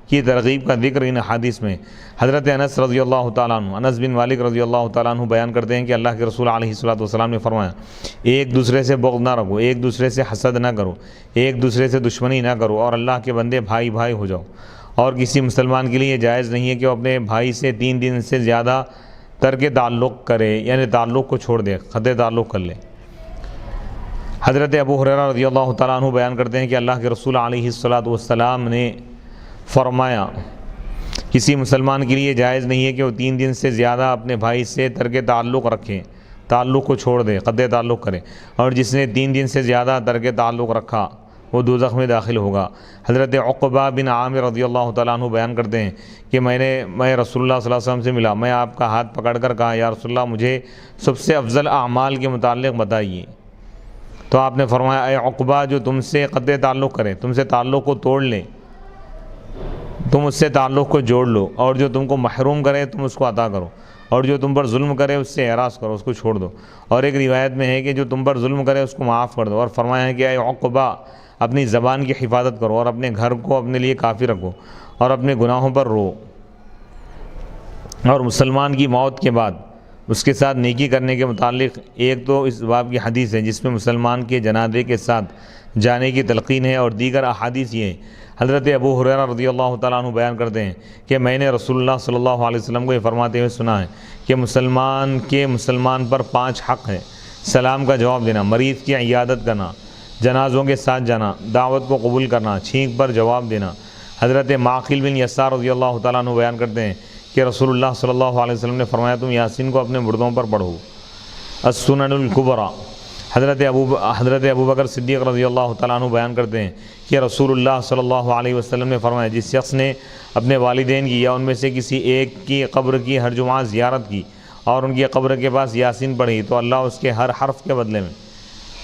کی ترغیب کا ذکر ان حدیث میں حضرت انس رضی اللہ تعالیٰ عنہ، انس بن مالک رضی اللہ تعالیٰ عنہ بیان کرتے ہیں کہ اللہ کے رسول علیہ الصلوۃ والسلام نے فرمایا، ایک دوسرے سے بغض نہ رکھو، ایک دوسرے سے حسد نہ کرو، ایک دوسرے سے دشمنی نہ کرو اور اللہ کے بندے بھائی بھائی ہو جاؤ، اور کسی مسلمان کے لیے یہ جائز نہیں ہے کہ وہ اپنے بھائی سے 3 دن سے زیادہ ترک تعلق کرے، یعنی تعلق کو چھوڑ دے، قطع تعلق کر لے۔ حضرت ابو ہریرہ رضی اللہ تعالیٰ عنہ بیان کرتے ہیں کہ اللہ کے رسول علیہ الصلوۃ والسلام نے فرمایا، کسی مسلمان کے لیے جائز نہیں ہے کہ وہ 3 دن سے زیادہ اپنے بھائی سے ترک تعلق رکھیں، تعلق کو چھوڑ دے، قطع تعلق کرے، اور جس نے 3 دن سے زیادہ ترک تعلق رکھا وہ دوزخ میں داخل ہوگا۔ حضرت عقبہ بن عامر رضی اللہ تعالیٰ عنہ بیان کرتے ہیں کہ میں رسول اللہ صلی اللہ علیہ وسلم سے ملا، میں آپ کا ہاتھ پکڑ کر کہا، یا رسول اللہ مجھے سب سے افضل اعمال کے متعلق بتائیے۔ تو آپ نے فرمایا، اے عقبہ، جو تم سے قطع تعلق کرے، تم سے تعلق کو توڑ لے، تم اس سے تعلق کو جوڑ لو، اور جو تم کو محروم کرے تم اس کو عطا کرو، اور جو تم پر ظلم کرے اس سے اعراض کرو، اس کو چھوڑ دو۔ اور ایک روایت میں ہے کہ جو تم پر ظلم کرے اس کو معاف کر دو، اور فرمایا ہے کہ اے عقبہ، اپنی زبان کی حفاظت کرو اور اپنے گھر کو اپنے لیے کافی رکھو اور اپنے گناہوں پر رو، اور مسلمان کی موت کے بعد اس کے ساتھ نیکی کرنے کے متعلق ایک تو اس باب کی حدیث ہے جس میں مسلمان کے جنازے کے ساتھ جانے کی تلقین ہے، اور دیگر احادیث یہ ہیں۔ حضرت ابو ہریرہ رضی اللہ تعالیٰ عنہ بیان کرتے ہیں کہ میں نے رسول اللہ صلی اللہ علیہ وسلم کو یہ فرماتے ہوئے سنا ہے کہ مسلمان پر 5 حق ہے: سلام کا جواب دینا، مریض کی عیادت کرنا، جنازوں کے ساتھ جانا، دعوت کو قبول کرنا، چھینک پر جواب دینا۔ حضرت معقل بن یسار رضی اللہ تعالیٰ عنہ بیان کرتے ہیں کہ رسول اللہ صلی اللہ علیہ وسلم نے فرمایا، تم یاسین کو اپنے مردوں پر پڑھو۔ السنن الکبریٰ، حضرت ابو بکر صدیق رضی اللہ تعالیٰ عنہ بیان کرتے ہیں کہ رسول اللہ صلی اللہ علیہ وسلم نے فرمایا، جس شخص نے اپنے والدین کی یا ان میں سے کسی ایک کی قبر کی ہر جمعہ زیارت کی اور ان کی قبر کے پاس یاسین پڑھی تو اللہ اس کے ہر حرف کے بدلے میں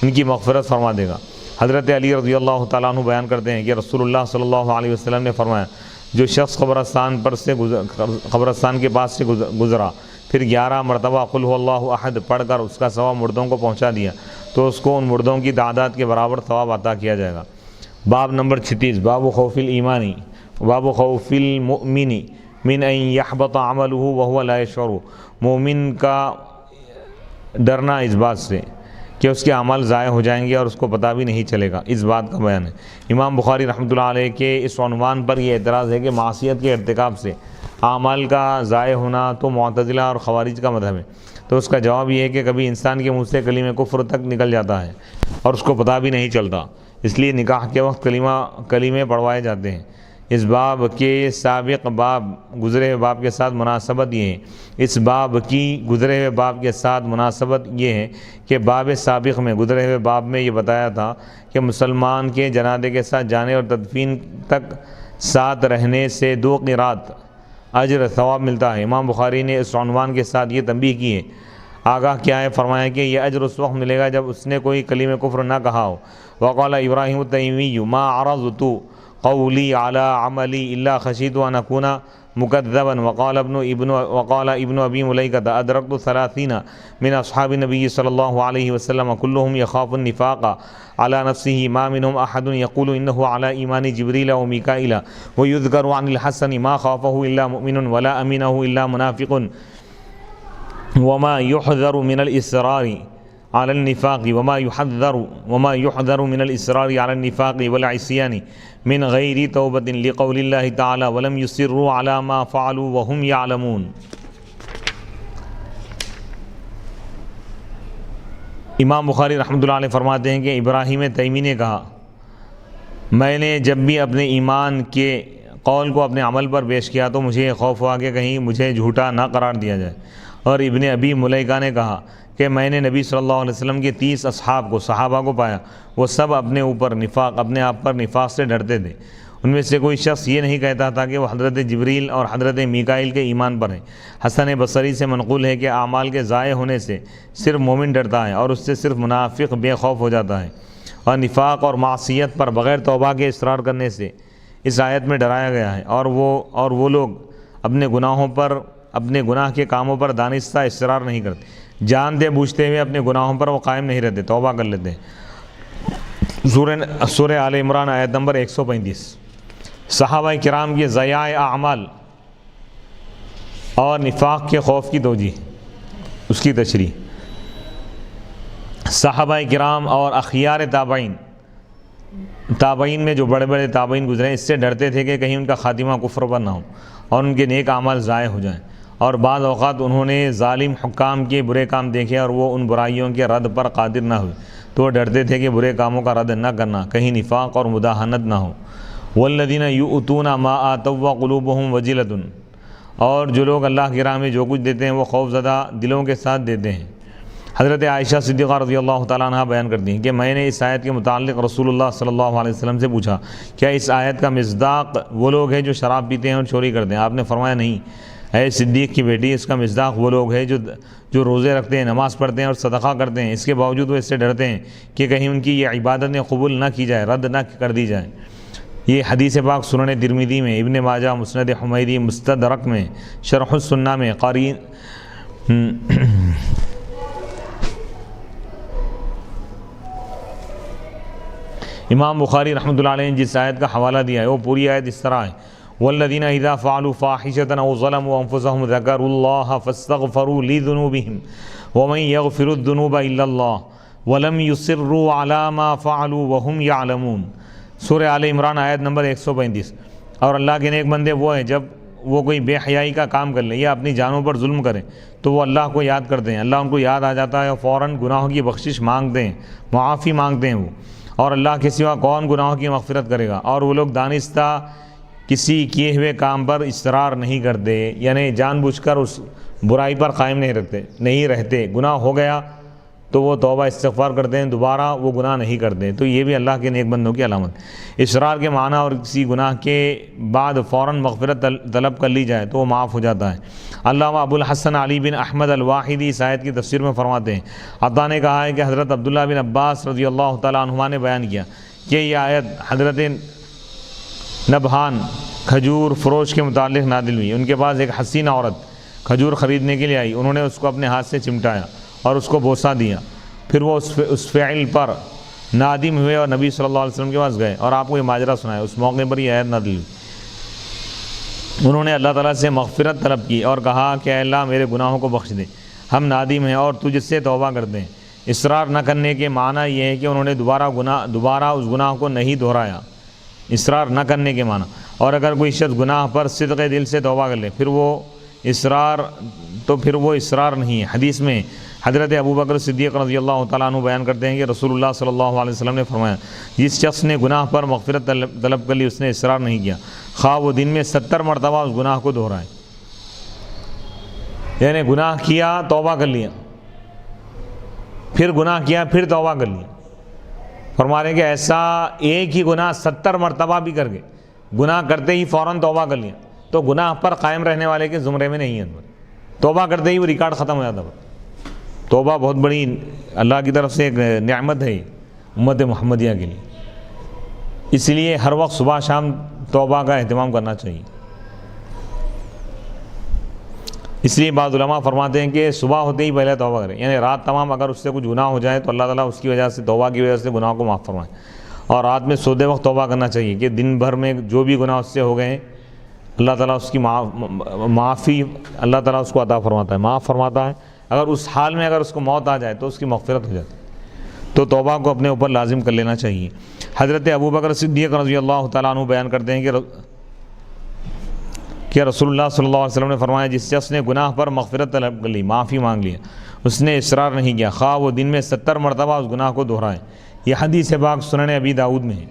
ان کی مغفرت فرما دے گا۔ حضرت علی رضی اللہ تعالیٰ عنہ بیان کرتے ہیں کہ رسول اللہ صلی اللہ علیہ وسلم نے فرمایا، جو شخص قبرستان کے پاس سے گزرا پھر 11 مرتبہ قل هو اللہ احد پڑھ کر اس کا ثواب مردوں کو پہنچا دیا تو اس کو ان مردوں کی تعداد کے برابر ثواب عطا کیا جائے گا۔ باب نمبر 36، باب خوف الایمانی، باب خوف المؤمن من ان يحبط عمله وهو لا يشعر، مومن کا ڈرنا اس بات سے کہ اس کے عمل ضائع ہو جائیں گے اور اس کو پتہ بھی نہیں چلے گا، اس بات کا بیان ہے۔ امام بخاری رحمۃ اللہ علیہ کے اس عنوان پر یہ اعتراض ہے کہ معصیت کے ارتکاب سے اعمال کا ضائع ہونا تو معتزلہ اور خوارج کا مذہب ہے، تو اس کا جواب یہ ہے کہ کبھی انسان کے منہ سے کلمہ کفر تک نکل جاتا ہے اور اس کو پتہ بھی نہیں چلتا، اس لیے نکاح کے وقت کلمے پڑھوائے جاتے ہیں۔ اس باب کے سابق باب گزرے ہوئے باب کے ساتھ مناسبت یہ ہے، اس باب کی گزرے ہوئے باب کے ساتھ مناسبت یہ ہے کہ باب سابق میں گزرے ہوئے باب میں یہ بتایا تھا کہ مسلمان کے جنازے کے ساتھ جانے اور تدفین تک ساتھ رہنے سے 2 قرات اجر ثواب ملتا ہے۔ امام بخاری نے اس عنوان کے ساتھ یہ تنبیہ کی ہے، آگاہ کیا ہے، فرمایا کہ یہ اجر اس وقت ملے گا جب اس نے کوئی کلمہ کفر نہ کہا ہو۔ وقال ابراہیم التیمی ما عرضت قولی علی عملی الا خشیت ان اکون مکذبا۔ وقال ابن ابی ملیکۃ ادرکت 30 من اصحاب النبی صلی اللہ علیہ وسلم كلهم يخاف النفاق على نفسه ما منهم احد يقول انه على ایمان جبریل ومیکائیل ويذكر عن الحسن ما خافه الا مؤمن ولا امنه الا منافق وما يحذر من الإصرار على النفاق وما يحذر من الإصرار على النفاق والعصيان من غير توبة لقول الله تعالى ولم يصروا على ما فعلوا وهم يعلمون۔ امام بخاری رحمۃ اللہ علیہ فرماتے ہیں کہ ابراہیم تیمی نے کہا، میں نے جب بھی اپنے ایمان کے قول کو اپنے عمل پر پیش کیا تو مجھے خوف ہوا کہ کہیں مجھے جھوٹا نہ قرار دیا جائے۔ اور ابن ابی ملیکہ نے کہا کہ میں نے نبی صلی اللہ علیہ وسلم کے 30 صحابہ کو پایا، وہ سب اپنے آپ پر نفاق سے ڈرتے تھے، ان میں سے کوئی شخص یہ نہیں کہتا تھا کہ وہ حضرت جبریل اور حضرت میکائیل کے ایمان پر ہیں۔ حسن بصری سے منقول ہے کہ اعمال کے ضائع ہونے سے صرف مومن ڈرتا ہے اور اس سے صرف منافق بے خوف ہو جاتا ہے، اور نفاق اور معصیت پر بغیر توبہ کے اصرار کرنے سے اس آیت میں ڈرایا گیا ہے، اور وہ لوگ اپنے گناہوں پر، اپنے گناہ کے کاموں پر دانستہ اصرار نہیں کرتے، جانتے بوجھتے ہوئے اپنے گناہوں پر وہ قائم نہیں رہتے، توبہ کر لیتے ہیں۔ سورہ آل عمران آیت نمبر 135۔ صحابہ کرام کی ضیاع اعمال اور نفاق کے خوف کی توجیہ، اس کی تشریح۔ صحابہ کرام اور اخیار تابعین میں جو بڑے بڑے تابعین گزرے اس سے ڈرتے تھے کہ کہیں ان کا خاتمہ کفر پر نہ ہو اور ان کے نیک اعمال ضائع ہو جائیں، اور بعض اوقات انہوں نے ظالم حکام کے برے کام دیکھے اور وہ ان برائیوں کے رد پر قادر نہ ہوئے، تو وہ ڈرتے تھے کہ برے کاموں کا رد نہ کرنا کہیں نفاق اور مداہنت نہ ہو۔ والذین یؤتون ما آتوا وقلوبہم وجلۃ، اور جو لوگ اللہ کی راہ میں جو کچھ دیتے ہیں وہ خوف زدہ دلوں کے ساتھ دیتے ہیں۔ حضرت عائشہ صدیقہ رضی اللہ تعالیٰ عنہ بیان کرتی ہیں کہ میں نے اس آیت کے متعلق رسول اللہ صلی اللہ علیہ وسلم سے پوچھا، کیا اس آیت کا مصداق وہ لوگ ہیں جو شراب پیتے ہیں اور چوری کرتے ہیں؟ آپ نے فرمایا نہیں، اے صدیق کی بیٹی، اس کا مصداق وہ لوگ ہیں جو روزے رکھتے ہیں، نماز پڑھتے ہیں اور صدقہ کرتے ہیں، اس کے باوجود وہ اس سے ڈرتے ہیں کہ کہیں ان کی یہ عبادتیں قبول نہ کی جائے، رد نہ کر دی جائیں۔ یہ حدیث پاک سنن ترمذی میں، ابن ماجہ مسند حمیدی، مستدرک میں، شرح السنہ میں، امام بخاری رحمۃ اللہ علیہ نے جس آیت کا حوالہ دیا ہے وہ پوری آیت اس طرح ہے: والذین اذا فعلوا فاحشۃ او ظلموا انفسهم ذکروا اللہ فاستغفروا لذنوبهم ومن یغفر الذنوب الا اللہ ولم یصروا علی ما فعلوا وهم یعلمون۔ سورہ آل عمران آیت نمبر 135۔ اور اللہ کے نیک بندے وہ ہیں جب وہ کوئی بے حیائی کا کام کر لیں یا اپنی جانوں پر ظلم کریں تو وہ اللہ کو یاد کرتے ہیں، اللہ ان کو یاد آ جاتا ہے اور فوراً گناہوں کی بخشش مانگتے ہیں، معافی مانگتے ہیں وہ، اور اللہ کے سوا کون گناہوں کی مغفرت کرے گا۔ اور وہ لوگ دانستہ کسی کیے ہوئے کام پر اصرار نہیں کرتے، یعنی جان بوجھ کر اس برائی پر قائم نہیں رہتے، گناہ ہو گیا تو وہ توبہ استغفار کرتے ہیں، دوبارہ وہ گناہ نہیں کرتے، تو یہ بھی اللہ کے نیک بندوں کی علامت۔ اصرار کے معنی اور کسی گناہ کے بعد فوراً مغفرت طلب کر لی جائے تو وہ معاف ہو جاتا ہے۔ علامہ ابو الحسن علی بن احمد الواحدی اس آیت کی تفسیر میں فرماتے ہیں، عطا نے کہا ہے کہ حضرت عبداللہ بن عباس رضی اللہ تعالیٰ عنہما نے بیان کیا کہ یہ آیت حضرت نبہان کھجور فروش کے متعلق نازل ہوئی۔ ان کے پاس ایک حسین عورت کھجور خریدنے کے لیے آئی، انہوں نے اس کو اپنے ہاتھ سے چمٹایا اور اس کو بوسہ دیا، پھر وہ اس فعل پر نادم ہوئے اور نبی صلی اللہ علیہ وسلم کے پاس گئے اور آپ کو یہ ماجرا سنایا۔ اس موقع پر یہ آیت نازل ہوئی۔ انہوں نے اللہ تعالیٰ سے مغفرت طلب کی اور کہا کہ اے اللہ میرے گناہوں کو بخش دے، ہم نادم ہیں اور تجھ سے توبہ کرتے ہیں۔ اصرار نہ کرنے کے معنی یہ ہے کہ انہوں نے دوبارہ اس گناہ کو نہیں دہرایا، اصرار نہ کرنے کے معنی۔ اور اگر کوئی شخص گناہ پر صدق دل سے توبہ کر لے پھر وہ اصرار نہیں ہے۔ حدیث میں حضرت ابوبکر صدیق رضی اللہ تعالیٰ عنہ بیان کرتے ہیں کہ رسول اللہ صلی اللہ علیہ وسلم نے فرمایا، جس شخص نے گناہ پر مغفرت طلب کر لی اس نے اصرار نہیں کیا، خواہ وہ دن میں 70 مرتبہ اس گناہ کو دہرائے، یعنی گناہ کیا توبہ کر لیا، پھر گناہ کیا پھر توبہ کر لیا۔ فرما رہے ہیں کہ ایسا ایک ہی گناہ 70 مرتبہ بھی کر کے گناہ کرتے ہی فوراً توبہ کر لیا تو گناہ پر قائم رہنے والے کے زمرے میں نہیں ہے، توبہ کرتے ہی وہ ریکارڈ ختم ہو جاتا ہے۔ توبہ بہت بڑی اللہ کی طرف سے ایک نعمت ہے امت محمدیہ کے لیے، اس لیے ہر وقت صبح شام توبہ کا اہتمام کرنا چاہیے۔ اس لیے بعض علماء فرماتے ہیں کہ صبح ہوتے ہی پہلے توبہ کریں، یعنی رات تمام اگر اس سے کچھ گناہ ہو جائے تو اللہ تعالیٰ اس کی وجہ سے توبہ کی وجہ سے گناہ کو معاف فرمائے، اور رات میں سوتے وقت توبہ کرنا چاہیے کہ دن بھر میں جو بھی گناہ اس سے ہو گئے ہیں اللہ تعالیٰ اس کی معافی اللہ تعالیٰ اس کو عطا فرماتا ہے، معاف فرماتا ہے۔ اگر اس حال میں اگر اس کو موت آ جائے تو اس کی مغفرت ہو جاتی ہے، تو توبہ کو اپنے اوپر لازم کر لینا چاہیے۔ حضرت ابوبکر صدیق رضی اللہ تعالیٰ عنہ بیان کرتے ہیں کہ رسول اللہ صلی اللہ علیہ وسلم نے فرمایا، جس شخص نے گناہ پر مغفرت طلب کر لی، معافی مانگ لیا، اس نے اصرار نہیں کیا، خواہ وہ دن میں 70 مرتبہ اس گناہ کو دہرائے۔ یہ حدیث پاک سنن ابی داؤد میں ہے،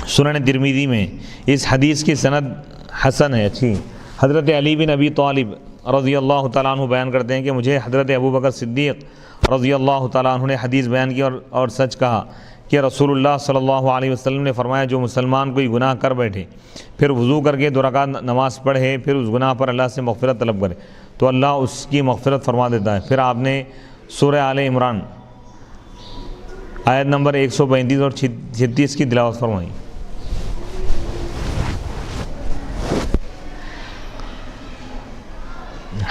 سنن ترمذی میں، اس حدیث کی سند حسن ہے، اچھی۔ حضرت علی بن ابی طالب رضی اللہ تعالیٰ عنہ بیان کرتے ہیں کہ مجھے حضرت ابو بکر صدیق رضی اللہ تعالیٰ عنہ نے حدیث بیان کی اور سچ کہا کہ رسول اللہ صلی اللہ علیہ وسلم نے فرمایا جو مسلمان کوئی گناہ کر بیٹھے پھر وضو کر کے 2 رکعت نماز پڑھے پھر اس گناہ پر اللہ سے مغفرت طلب کرے تو اللہ اس کی مغفرت فرما دیتا ہے۔ پھر آپ نے سورہ آل عمران آیت نمبر 135 اور 36 کی تلاوت فرمائی۔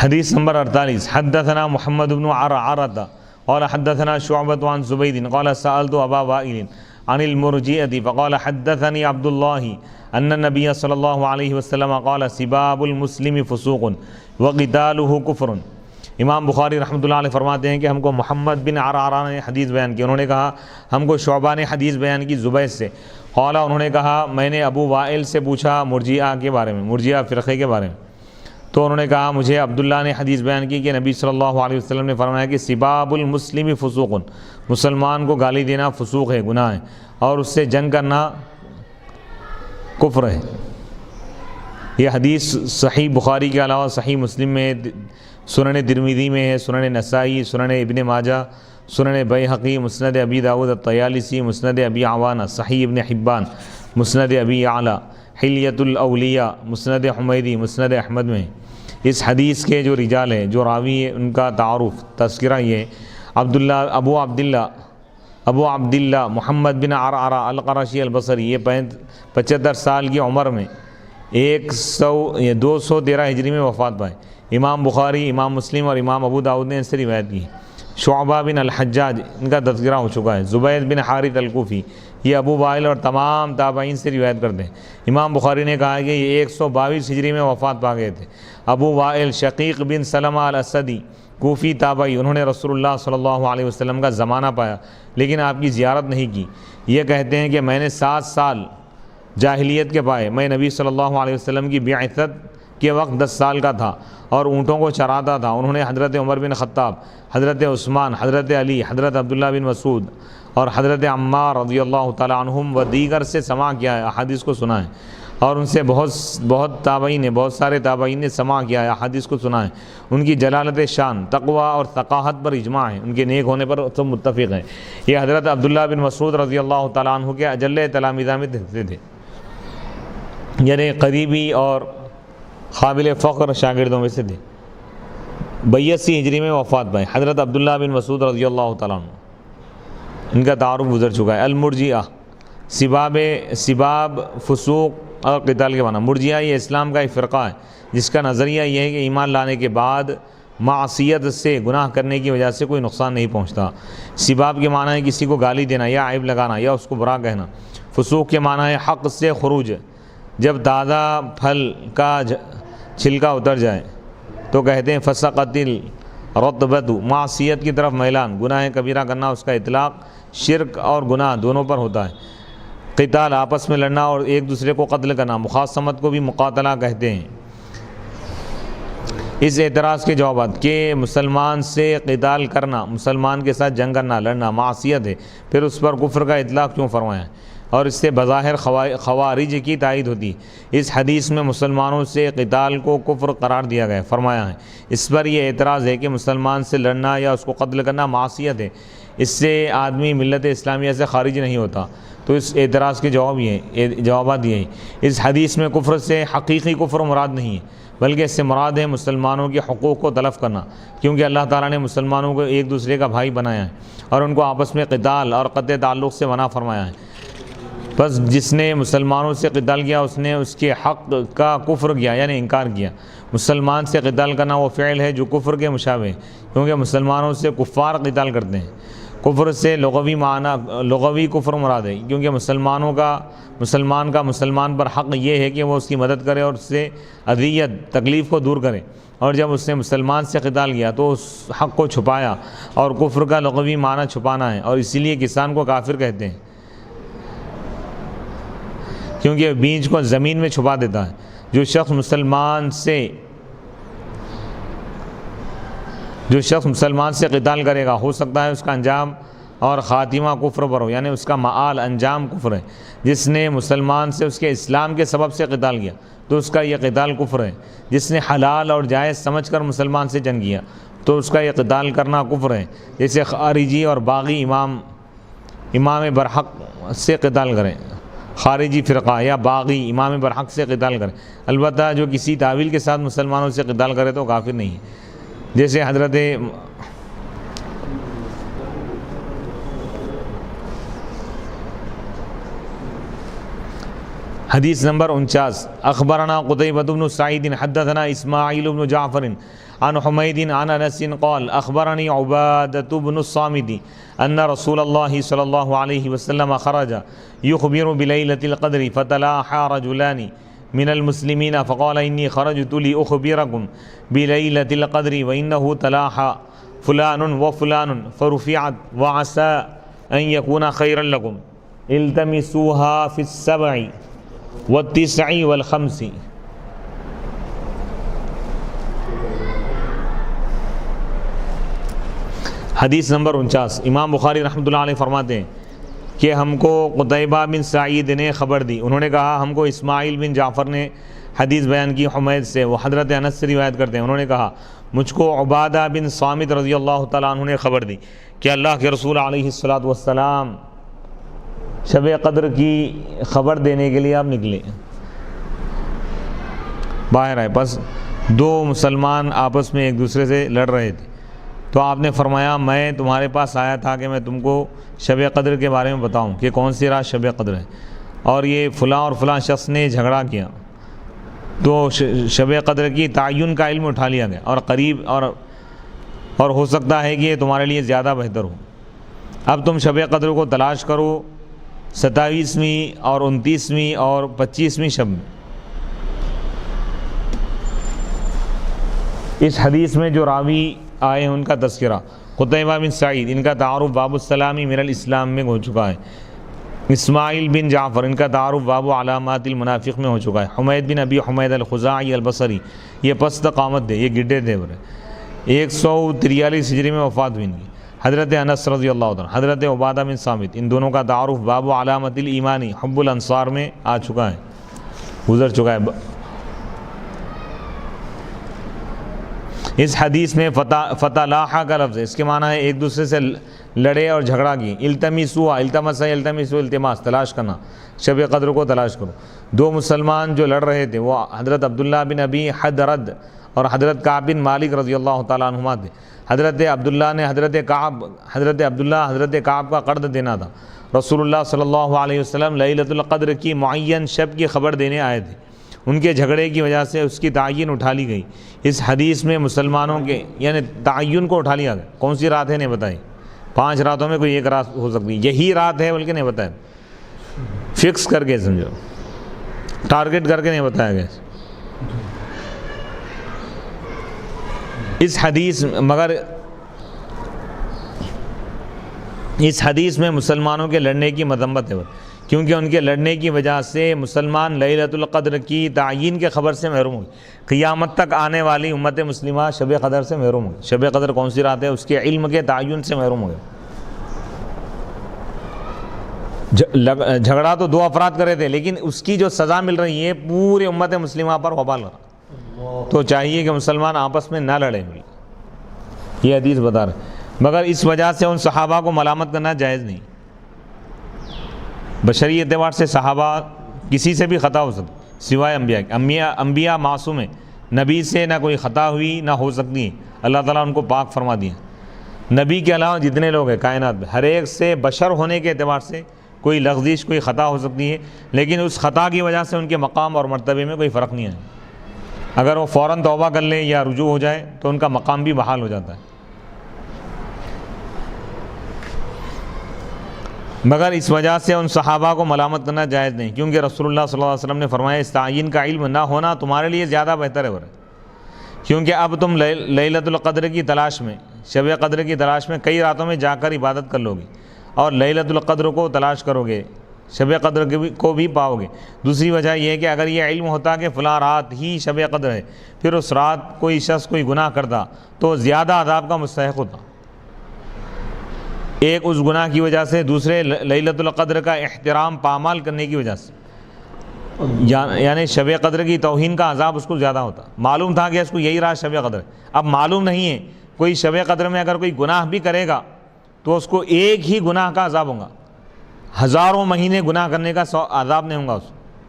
حدیث نمبر 48 حدثنا محمد بن عرعرة قال حدثنا شعبة عن زبيد قال سألت أبا وائل عن المرجئة فقال حدثني عبد الله أن النبي صلى الله عليه وسلم قال سباب المسلم فسوق وقتاله كفر۔ امام بخاری رحمۃ اللہ علیہ فرماتے ہیں کہ ہم کو محمد بن عرعرہ نے حدیث بیان کی، انہوں نے کہا ہم کو شعبہ نے حدیث بیان کی زبید سے، قال انہوں نے کہا میں نے ابو وائل سے پوچھا مرجئہ کے بارے میں، مرجئہ فرقے کے بارے میں، تو انہوں نے کہا مجھے عبداللہ نے حدیث بیان کی کہ نبی صلی اللہ علیہ وسلم نے فرمایا کہ سباب المسلم فسوق، مسلمان کو گالی دینا فسوق ہے، گناہ ہے، اور اس سے جنگ کرنا کفر ہے۔ یہ حدیث صحیح بخاری کے علاوہ صحیح مسلم میں، سنن ترمذی میں ہے، سنن نسائی، سنن ابن ماجہ، سنن بیہقی، مسند ابی داؤد الطیالسی، مسند ابی عوانہ، صحیح ابن حبان، مسند ابی اعلیٰ، حلیۃ الاولیاء، مسند حمیدی، مسند احمد میں۔ اس حدیث کے جو رجال ہیں، جو راوی ہیں، ان کا تعارف تذکرہ یہ ہے ابو عبداللہ محمد بن عرعرہ القرشی البصری، یہ 75 سال کی عمر میں 213 ہجری میں وفات پائے۔ امام بخاری، امام مسلم اور امام ابو داؤد نے ان سے روایت کی۔ شعبہ بن الحجاج، ان کا تذکرہ ہو چکا ہے۔ زبید بن حارث الکوفی، یہ ابو وائل اور تمام تابعین سے روایت کرتے ہیں۔ امام بخاری نے کہا کہ یہ 122 ہجری میں وفات پا گئے تھے۔ ابو وائل شقیق بن سلمہ الاسدی، کوفی تابعی، انہوں نے رسول اللہ صلی اللہ علیہ وسلم کا زمانہ پایا لیکن آپ کی زیارت نہیں کی۔ یہ کہتے ہیں کہ میں نے 7 سال جاہلیت کے پائے، میں نبی صلی اللہ علیہ وسلم کی بعثت کے وقت 10 سال کا تھا اور اونٹوں کو چراتا تھا۔ انہوں نے حضرت عمر بن خطاب، حضرت عثمان، حضرت علی، حضرت عبداللہ بن مسعود اور حضرت عمار رضی اللہ تعالی عنہم و دیگر سے سماع کیا ہے، احادیث کو سنا ہے، اور ان سے بہت سارے تابعین نے سماع کیا ہے، احادیث کو سنا ہے۔ ان کی جلالت شان، تقوی اور ثقافت پر اجماع ہے، ان کے نیک ہونے پر سب متفق ہیں۔ یہ حضرت عبداللہ بن مسعود رضی اللہ تعالیٰ عنہ کے اجل تلامذہ میں سے تھے، یعنی قریبی اور قابل فخر شاگردوں میں سے تھے۔ 82 ہجری میں وفات پائے۔ حضرت عبداللہ بن مسعود رضی اللہ تعالیٰ عنہ، ان کا تعارف گزر چکا ہے۔ المرجئہ، سباب فسوق اور قتال کے معنی۔ مرجئہ یہ اسلام کا ایک فرقہ ہے جس کا نظریہ یہ ہے کہ ایمان لانے کے بعد معصیت سے، گناہ کرنے کی وجہ سے کوئی نقصان نہیں پہنچتا۔ سباب کے معنی ہے کسی کو گالی دینا یا عیب لگانا یا اس کو برا کہنا۔ فسوق کے معنی ہے حق سے خروج، جب تازہ پھل کا چھلکا اتر جائے تو کہتے ہیں فسقت الرطبۃ، معصیت کی طرف میلان، گناہ کبیرہ کرنا، اس کا اطلاق شرک اور گناہ دونوں پر ہوتا ہے۔ قتال، آپس میں لڑنا اور ایک دوسرے کو قتل کرنا، مخاصمت کو بھی مقاتلہ کہتے ہیں۔ اس اعتراض کے جوابات کہ مسلمان سے قتال کرنا، مسلمان کے ساتھ جنگ کرنا، لڑنا معصیت ہے، پھر اس پر کفر کا اطلاق کیوں فرمایا ہے اور اس سے بظاہر خوارج کی تائید ہوتی۔ اس حدیث میں مسلمانوں سے قتال کو کفر قرار دیا گیا، فرمایا ہے۔ اس پر یہ اعتراض ہے کہ مسلمان سے لڑنا یا اس کو قتل کرنا معصیت ہے، اس سے آدمی ملت اسلامیہ سے خارج نہیں ہوتا۔ تو اس اعتراض کے جوابات یہ ہیں۔ اس حدیث میں کفر سے حقیقی کفر مراد نہیں ہے، بلکہ اس سے مراد ہے مسلمانوں کے حقوق کو تلف کرنا، کیونکہ اللہ تعالیٰ نے مسلمانوں کو ایک دوسرے کا بھائی بنایا ہے اور ان کو آپس میں قتال اور قطع تعلق سے منع فرمایا ہے۔ بس جس نے مسلمانوں سے قتال کیا اس نے اس کے حق کا کفر کیا، یعنی انکار کیا۔ مسلمان سے قتال کرنا وہ فعل ہے جو کفر کے مشابہ ہے، کیونکہ مسلمانوں سے کفار قتال کرتے ہیں۔ کفر سے لغوی کفر مراد ہے، کیونکہ مسلمان کا مسلمان پر حق یہ ہے کہ وہ اس کی مدد کرے اور اس سے اذیت، تکلیف کو دور کرے، اور جب اس نے مسلمان سے قتال کیا تو اس حق کو چھپایا، اور کفر کا لغوی معنی چھپانا ہے، اور اسی لیے کسان کو کافر کہتے ہیں، کیونکہ بیج کو زمین میں چھپا دیتا ہے۔ جو شخص مسلمان سے قتال کرے گا، ہو سکتا ہے اس کا انجام اور خاتمہ کفر پر ہو، یعنی اس کا معال انجام کفر ہے۔ جس نے مسلمان سے اس کے اسلام کے سبب سے قتال کیا تو اس کا یہ قتال کفر ہے۔ جس نے حلال اور جائز سمجھ کر مسلمان سے جنگ کیا تو اس کا یہ قتال کرنا کفر ہے۔ جیسے خارجی اور باغی امام برحق سے قتال کریں، خارجی فرقہ یا باغی امام برحق سے قتال کریں، البتہ جو کسی تعویل کے ساتھ مسلمانوں سے قتال کرے تو کافر نہیں ہے۔ جیسے حضرت حدیث نمبر 49، اخبرنا قتيبة بن سعيد حدثنا اسماعيل بن جعفر عن حميد عن انس قال اخبرني عبادة بن الصامت ان رسول الله صلى الله عليه وسلم خرج يخبر بليلة القدر فتلاحى رجلان من المسلمين فقال اني خرجت لأخبركم بليلة القدر وانه تلاحى فلان وفلان فرفعت وعسى ان يكون خيرا لكم التمسوها في السبع والتسع والخمس۔ حدیث نمبر 49، امام بخاری رحمۃ اللہ علیہ فرماتے ہیں کہ ہم کو قتیبہ بن سعید نے خبر دی، انہوں نے کہا ہم کو اسماعیل بن جعفر نے حدیث بیان کی حمید سے، وہ حضرت انس سے روایت کرتے ہیں، انہوں نے کہا مجھ کو عبادہ بن صامت رضی اللہ تعالیٰ عنہ نے خبر دی کہ اللہ کے رسول علیہ الصلوۃ والسلام شب قدر کی خبر دینے کے لیے آپ نکلے، باہر آئے، بس دو مسلمان آپس میں ایک دوسرے سے لڑ رہے تھے تو آپ نے فرمایا میں تمہارے پاس آیا تھا کہ میں تم کو شب قدر کے بارے میں بتاؤں کہ کون سی رات شب قدر ہے، اور یہ فلاں اور فلاں شخص نے جھگڑا کیا تو شب قدر کی تعین کا علم اٹھا لیا گیا، اور قریب اور ہو سکتا ہے کہ یہ تمہارے لیے زیادہ بہتر ہو۔ اب تم شب قدر کو تلاش کرو 27ویں اور 29ویں اور 25ویں شب میں۔ اس حدیث میں جو راوی آئے ہیں ان کا تذکرہ قتیبہ بن سعید، ان کا تعارف باب السلامی من الاسلام میں ہو چکا ہے، اسماعیل بن جعفر ان کا تعارف باب علامات المنافق میں ہو چکا ہے، حمید بن ابی حمید الخزاعی البصری یہ پست قامت تھے، یہ گڈے تھے، 143 ہجری میں وفات ہوئی ان کی۔ حضرت انس رضی اللہ عنہ، حضرت عبادہ بن صامت، ان دونوں کا تعارف باب علامت الایمانی حب الانصار میں آ چکا ہے، گزر چکا ہے۔ اس حدیث میں فتلاحا کا لفظ ہے، اس کے معنی ہے ایک دوسرے سے لڑے اور جھگڑا کی۔ التمسوا، التماس تلاش کرنا، شب قدر کو تلاش کرو۔ دو مسلمان جو لڑ رہے تھے وہ حضرت عبداللہ بن ابی حدرد اور حضرت کعب بن مالک رضی اللہ تعالیٰ عنہما تھے۔ حضرت عبداللہ نے حضرت کعب کا قرض دینا تھا۔ رسول اللہ صلی اللہ علیہ وسلم لیلۃ القدر کی معین شب کی خبر دینے آئے تھے، ان کے جھگڑے کی وجہ سے اس کی تعین اٹھا لی گئی۔ اس حدیث میں مسلمانوں کے یعنی تعین کو اٹھا لیا گیا، کون سی رات ہے نہیں بتائی، 5 راتوں میں کوئی ایک رات ہو سکتی، یہی رات ہے بلکہ نہیں بتایا، فکس کر کے سمجھو، ٹارگٹ کر کے نہیں بتایا گیا۔ اس حدیث میں مسلمانوں کے لڑنے کی مذمت ہے، کیونکہ ان کے لڑنے کی وجہ سے مسلمان لیلۃ القدر کی تعین کے خبر سے محروم ہوئے۔ قیامت تک آنے والی امت مسلمہ شب قدر سے محروم ہوئی، شب قدر کون سی رات ہے اس کے علم کے تعین سے محروم ہوئے۔ جھگڑا تو 2 افراد کرے تھے لیکن اس کی جو سزا مل رہی ہے پورے امت مسلمہ پر وبال کر، تو چاہیے کہ مسلمان آپس میں نہ لڑیں، یہ حدیث بتا رہے۔ مگر اس وجہ سے ان صحابہ کو ملامت کرنا جائز نہیں، بشری اعتبار سے صحابہ کسی سے بھی خطا ہو سکتی سوائے انبیاء معصوم ہیں، نبی سے نہ کوئی خطا ہوئی نہ ہو سکتی ہے، اللہ تعالیٰ ان کو پاک فرما دیا۔ نبی کے علاوہ جتنے لوگ ہیں کائنات میں ہر ایک سے بشر ہونے کے اعتبار سے کوئی لغزش کوئی خطا ہو سکتی ہے، لیکن اس خطا کی وجہ سے ان کے مقام اور مرتبے میں کوئی فرق نہیں ہے۔ اگر وہ فوراً توبہ کر لیں یا رجوع ہو جائے تو ان کا مقام بھی بحال ہو جاتا ہے۔ مگر اس وجہ سے ان صحابہ کو ملامت کرنا جائز نہیں، کیونکہ رسول اللہ صلی اللہ علیہ وسلم نے فرمایا اس تعین کا علم نہ ہونا تمہارے لیے زیادہ بہتر ہے، کیونکہ اب تم لیلۃ القدر کی تلاش میں شب قدر کی تلاش میں کئی راتوں میں جا کر عبادت کر لو گے اور لیلۃ القدر کو تلاش کرو گے، شب قدر کو بھی پاؤ گے۔ دوسری وجہ یہ ہے کہ اگر یہ علم ہوتا کہ فلاں رات ہی شب قدر ہے، پھر اس رات کوئی شخص کوئی گناہ کرتا تو زیادہ عذاب کا مستحق ہوتا۔ ایک اس گناہ کی وجہ سے، دوسرے لیلۃ القدر کا احترام پامال کرنے کی وجہ سے، یعنی شب قدر کی توہین کا عذاب اس کو زیادہ ہوتا. معلوم تھا کہ اس کو یہی رات شب قدر ہے، اب معلوم نہیں ہے. کوئی شب قدر میں اگر کوئی گناہ بھی کرے گا تو اس کو ایک ہی گناہ کا عذاب ہوگا، ہزاروں مہینے گناہ کرنے کا عذاب نہیں ہوگا.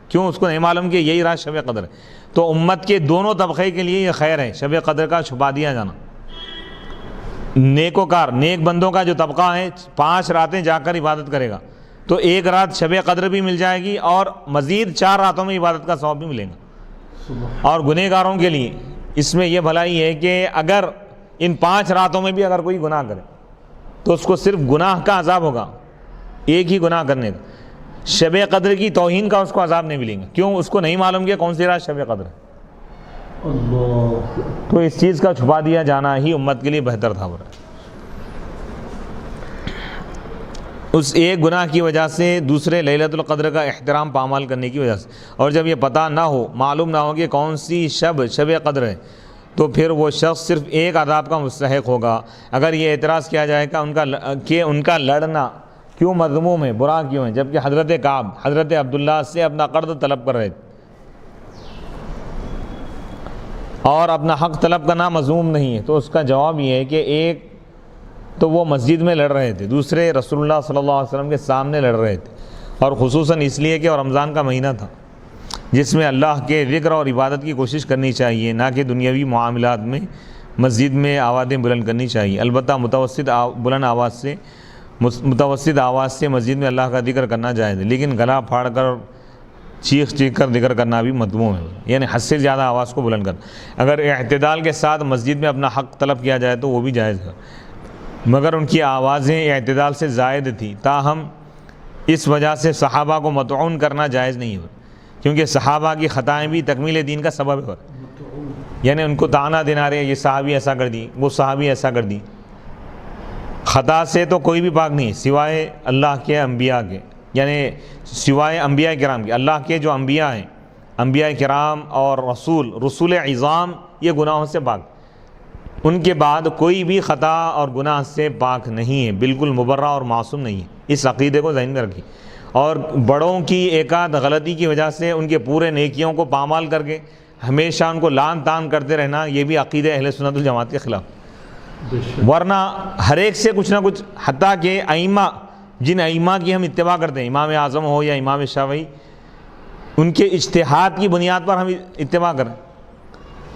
کیوں؟ اس کو نہیں معلوم کہ یہی رات شب قدر ہے. تو امت کے دونوں طبقے کے لیے یہ خیر ہے شب قدر کا چھپا دیا جانا. نیکوکار نیک بندوں کا جو طبقہ ہے 5 راتیں جا کر عبادت کرے گا تو 1 رات شب قدر بھی مل جائے گی اور مزید 4 راتوں میں عبادت کا ثواب بھی ملے گا. اور گنہگاروں کے لیے اس میں یہ بھلائی ہے کہ اگر ان 5 راتوں میں بھی اگر کوئی گناہ کرے تو اس کو صرف گناہ کا عذاب ہوگا، ایک ہی گناہ کرنے کا. شب قدر کی توہین کا اس کو عذاب نہیں ملے گا. کیوں؟ اس کو نہیں معلوم کہ کون سی رات شب قدر ہے. تو اس چیز کا چھپا دیا جانا ہی امت کے لیے بہتر تھا. اس ایک گناہ کی وجہ سے، دوسرے لیلۃ القدر کا احترام پامال کرنے کی وجہ سے. اور جب یہ پتہ نہ ہو، معلوم نہ ہو کہ کون سی شب قدر ہے تو پھر وہ شخص صرف ایک عذاب کا مستحق ہوگا. اگر یہ اعتراض کیا جائے گا ان کا لڑنا کیوں مذموم ہے، برا کیوں ہے، جبکہ حضرت کعب حضرت عبداللہ سے اپنا قرض طلب کر رہے تھے اور اپنا حق طلب کرنا مذموم نہیں ہے، تو اس کا جواب یہ ہے کہ ایک تو وہ مسجد میں لڑ رہے تھے، دوسرے رسول اللہ صلی اللہ علیہ وسلم کے سامنے لڑ رہے تھے. اور خصوصاً اس لیے کہ رمضان کا مہینہ تھا جس میں اللہ کے ذکر اور عبادت کی کوشش کرنی چاہیے، نہ کہ دنیاوی معاملات میں مسجد میں آوازیں بلند کرنی چاہیے. البتہ متوسط آواز سے مسجد میں اللہ کا ذکر کرنا جائز ہے، لیکن گلا پھاڑ کر چیخ کر ذکر کرنا بھی مذموم ہے، یعنی حد سے زیادہ آواز کو بلند کرنا. اگر اعتدال کے ساتھ مسجد میں اپنا حق طلب کیا جائے تو وہ بھی جائز ہے، مگر ان کی آوازیں اعتدال سے زائد تھیں. تاہم اس وجہ سے صحابہ کو مطعون کرنا جائز نہیں ہے، کیونکہ صحابہ کی خطائیں بھی تکمیل دین کا سبب ہے. یعنی ان کو طعنہ دینا رہے یہ صحابی ایسا کر دی، وہ صحابی ایسا کر دی. خطا سے تو کوئی بھی پاک نہیں سوائے اللہ کے انبیاء کے، یعنی سوائے انبیاء کرام کے. اللہ کے جو انبیاء ہیں، انبیاء کرام اور رسول عظام، یہ گناہوں سے پاک. ان کے بعد کوئی بھی خطا اور گناہ سے پاک نہیں ہے، بالکل مبرہ اور معصوم نہیں ہے. اس عقیدے کو ذہن میں رکھیں. اور بڑوں کی ایک آدھ غلطی کی وجہ سے ان کے پورے نیکیوں کو پامال کر کے ہمیشہ ان کو لان تان کرتے رہنا، یہ بھی عقیدہ اہل سنت والجماعت کے خلاف. ورنہ ہر ایک سے کچھ نہ کچھ، حتیٰ کہ ائمہ، جن ائمہ کی ہم اتباع کرتے ہیں، امام اعظم ہو یا امام شافعی، ان کے اجتہاد کی بنیاد پر ہم اتباع کریں.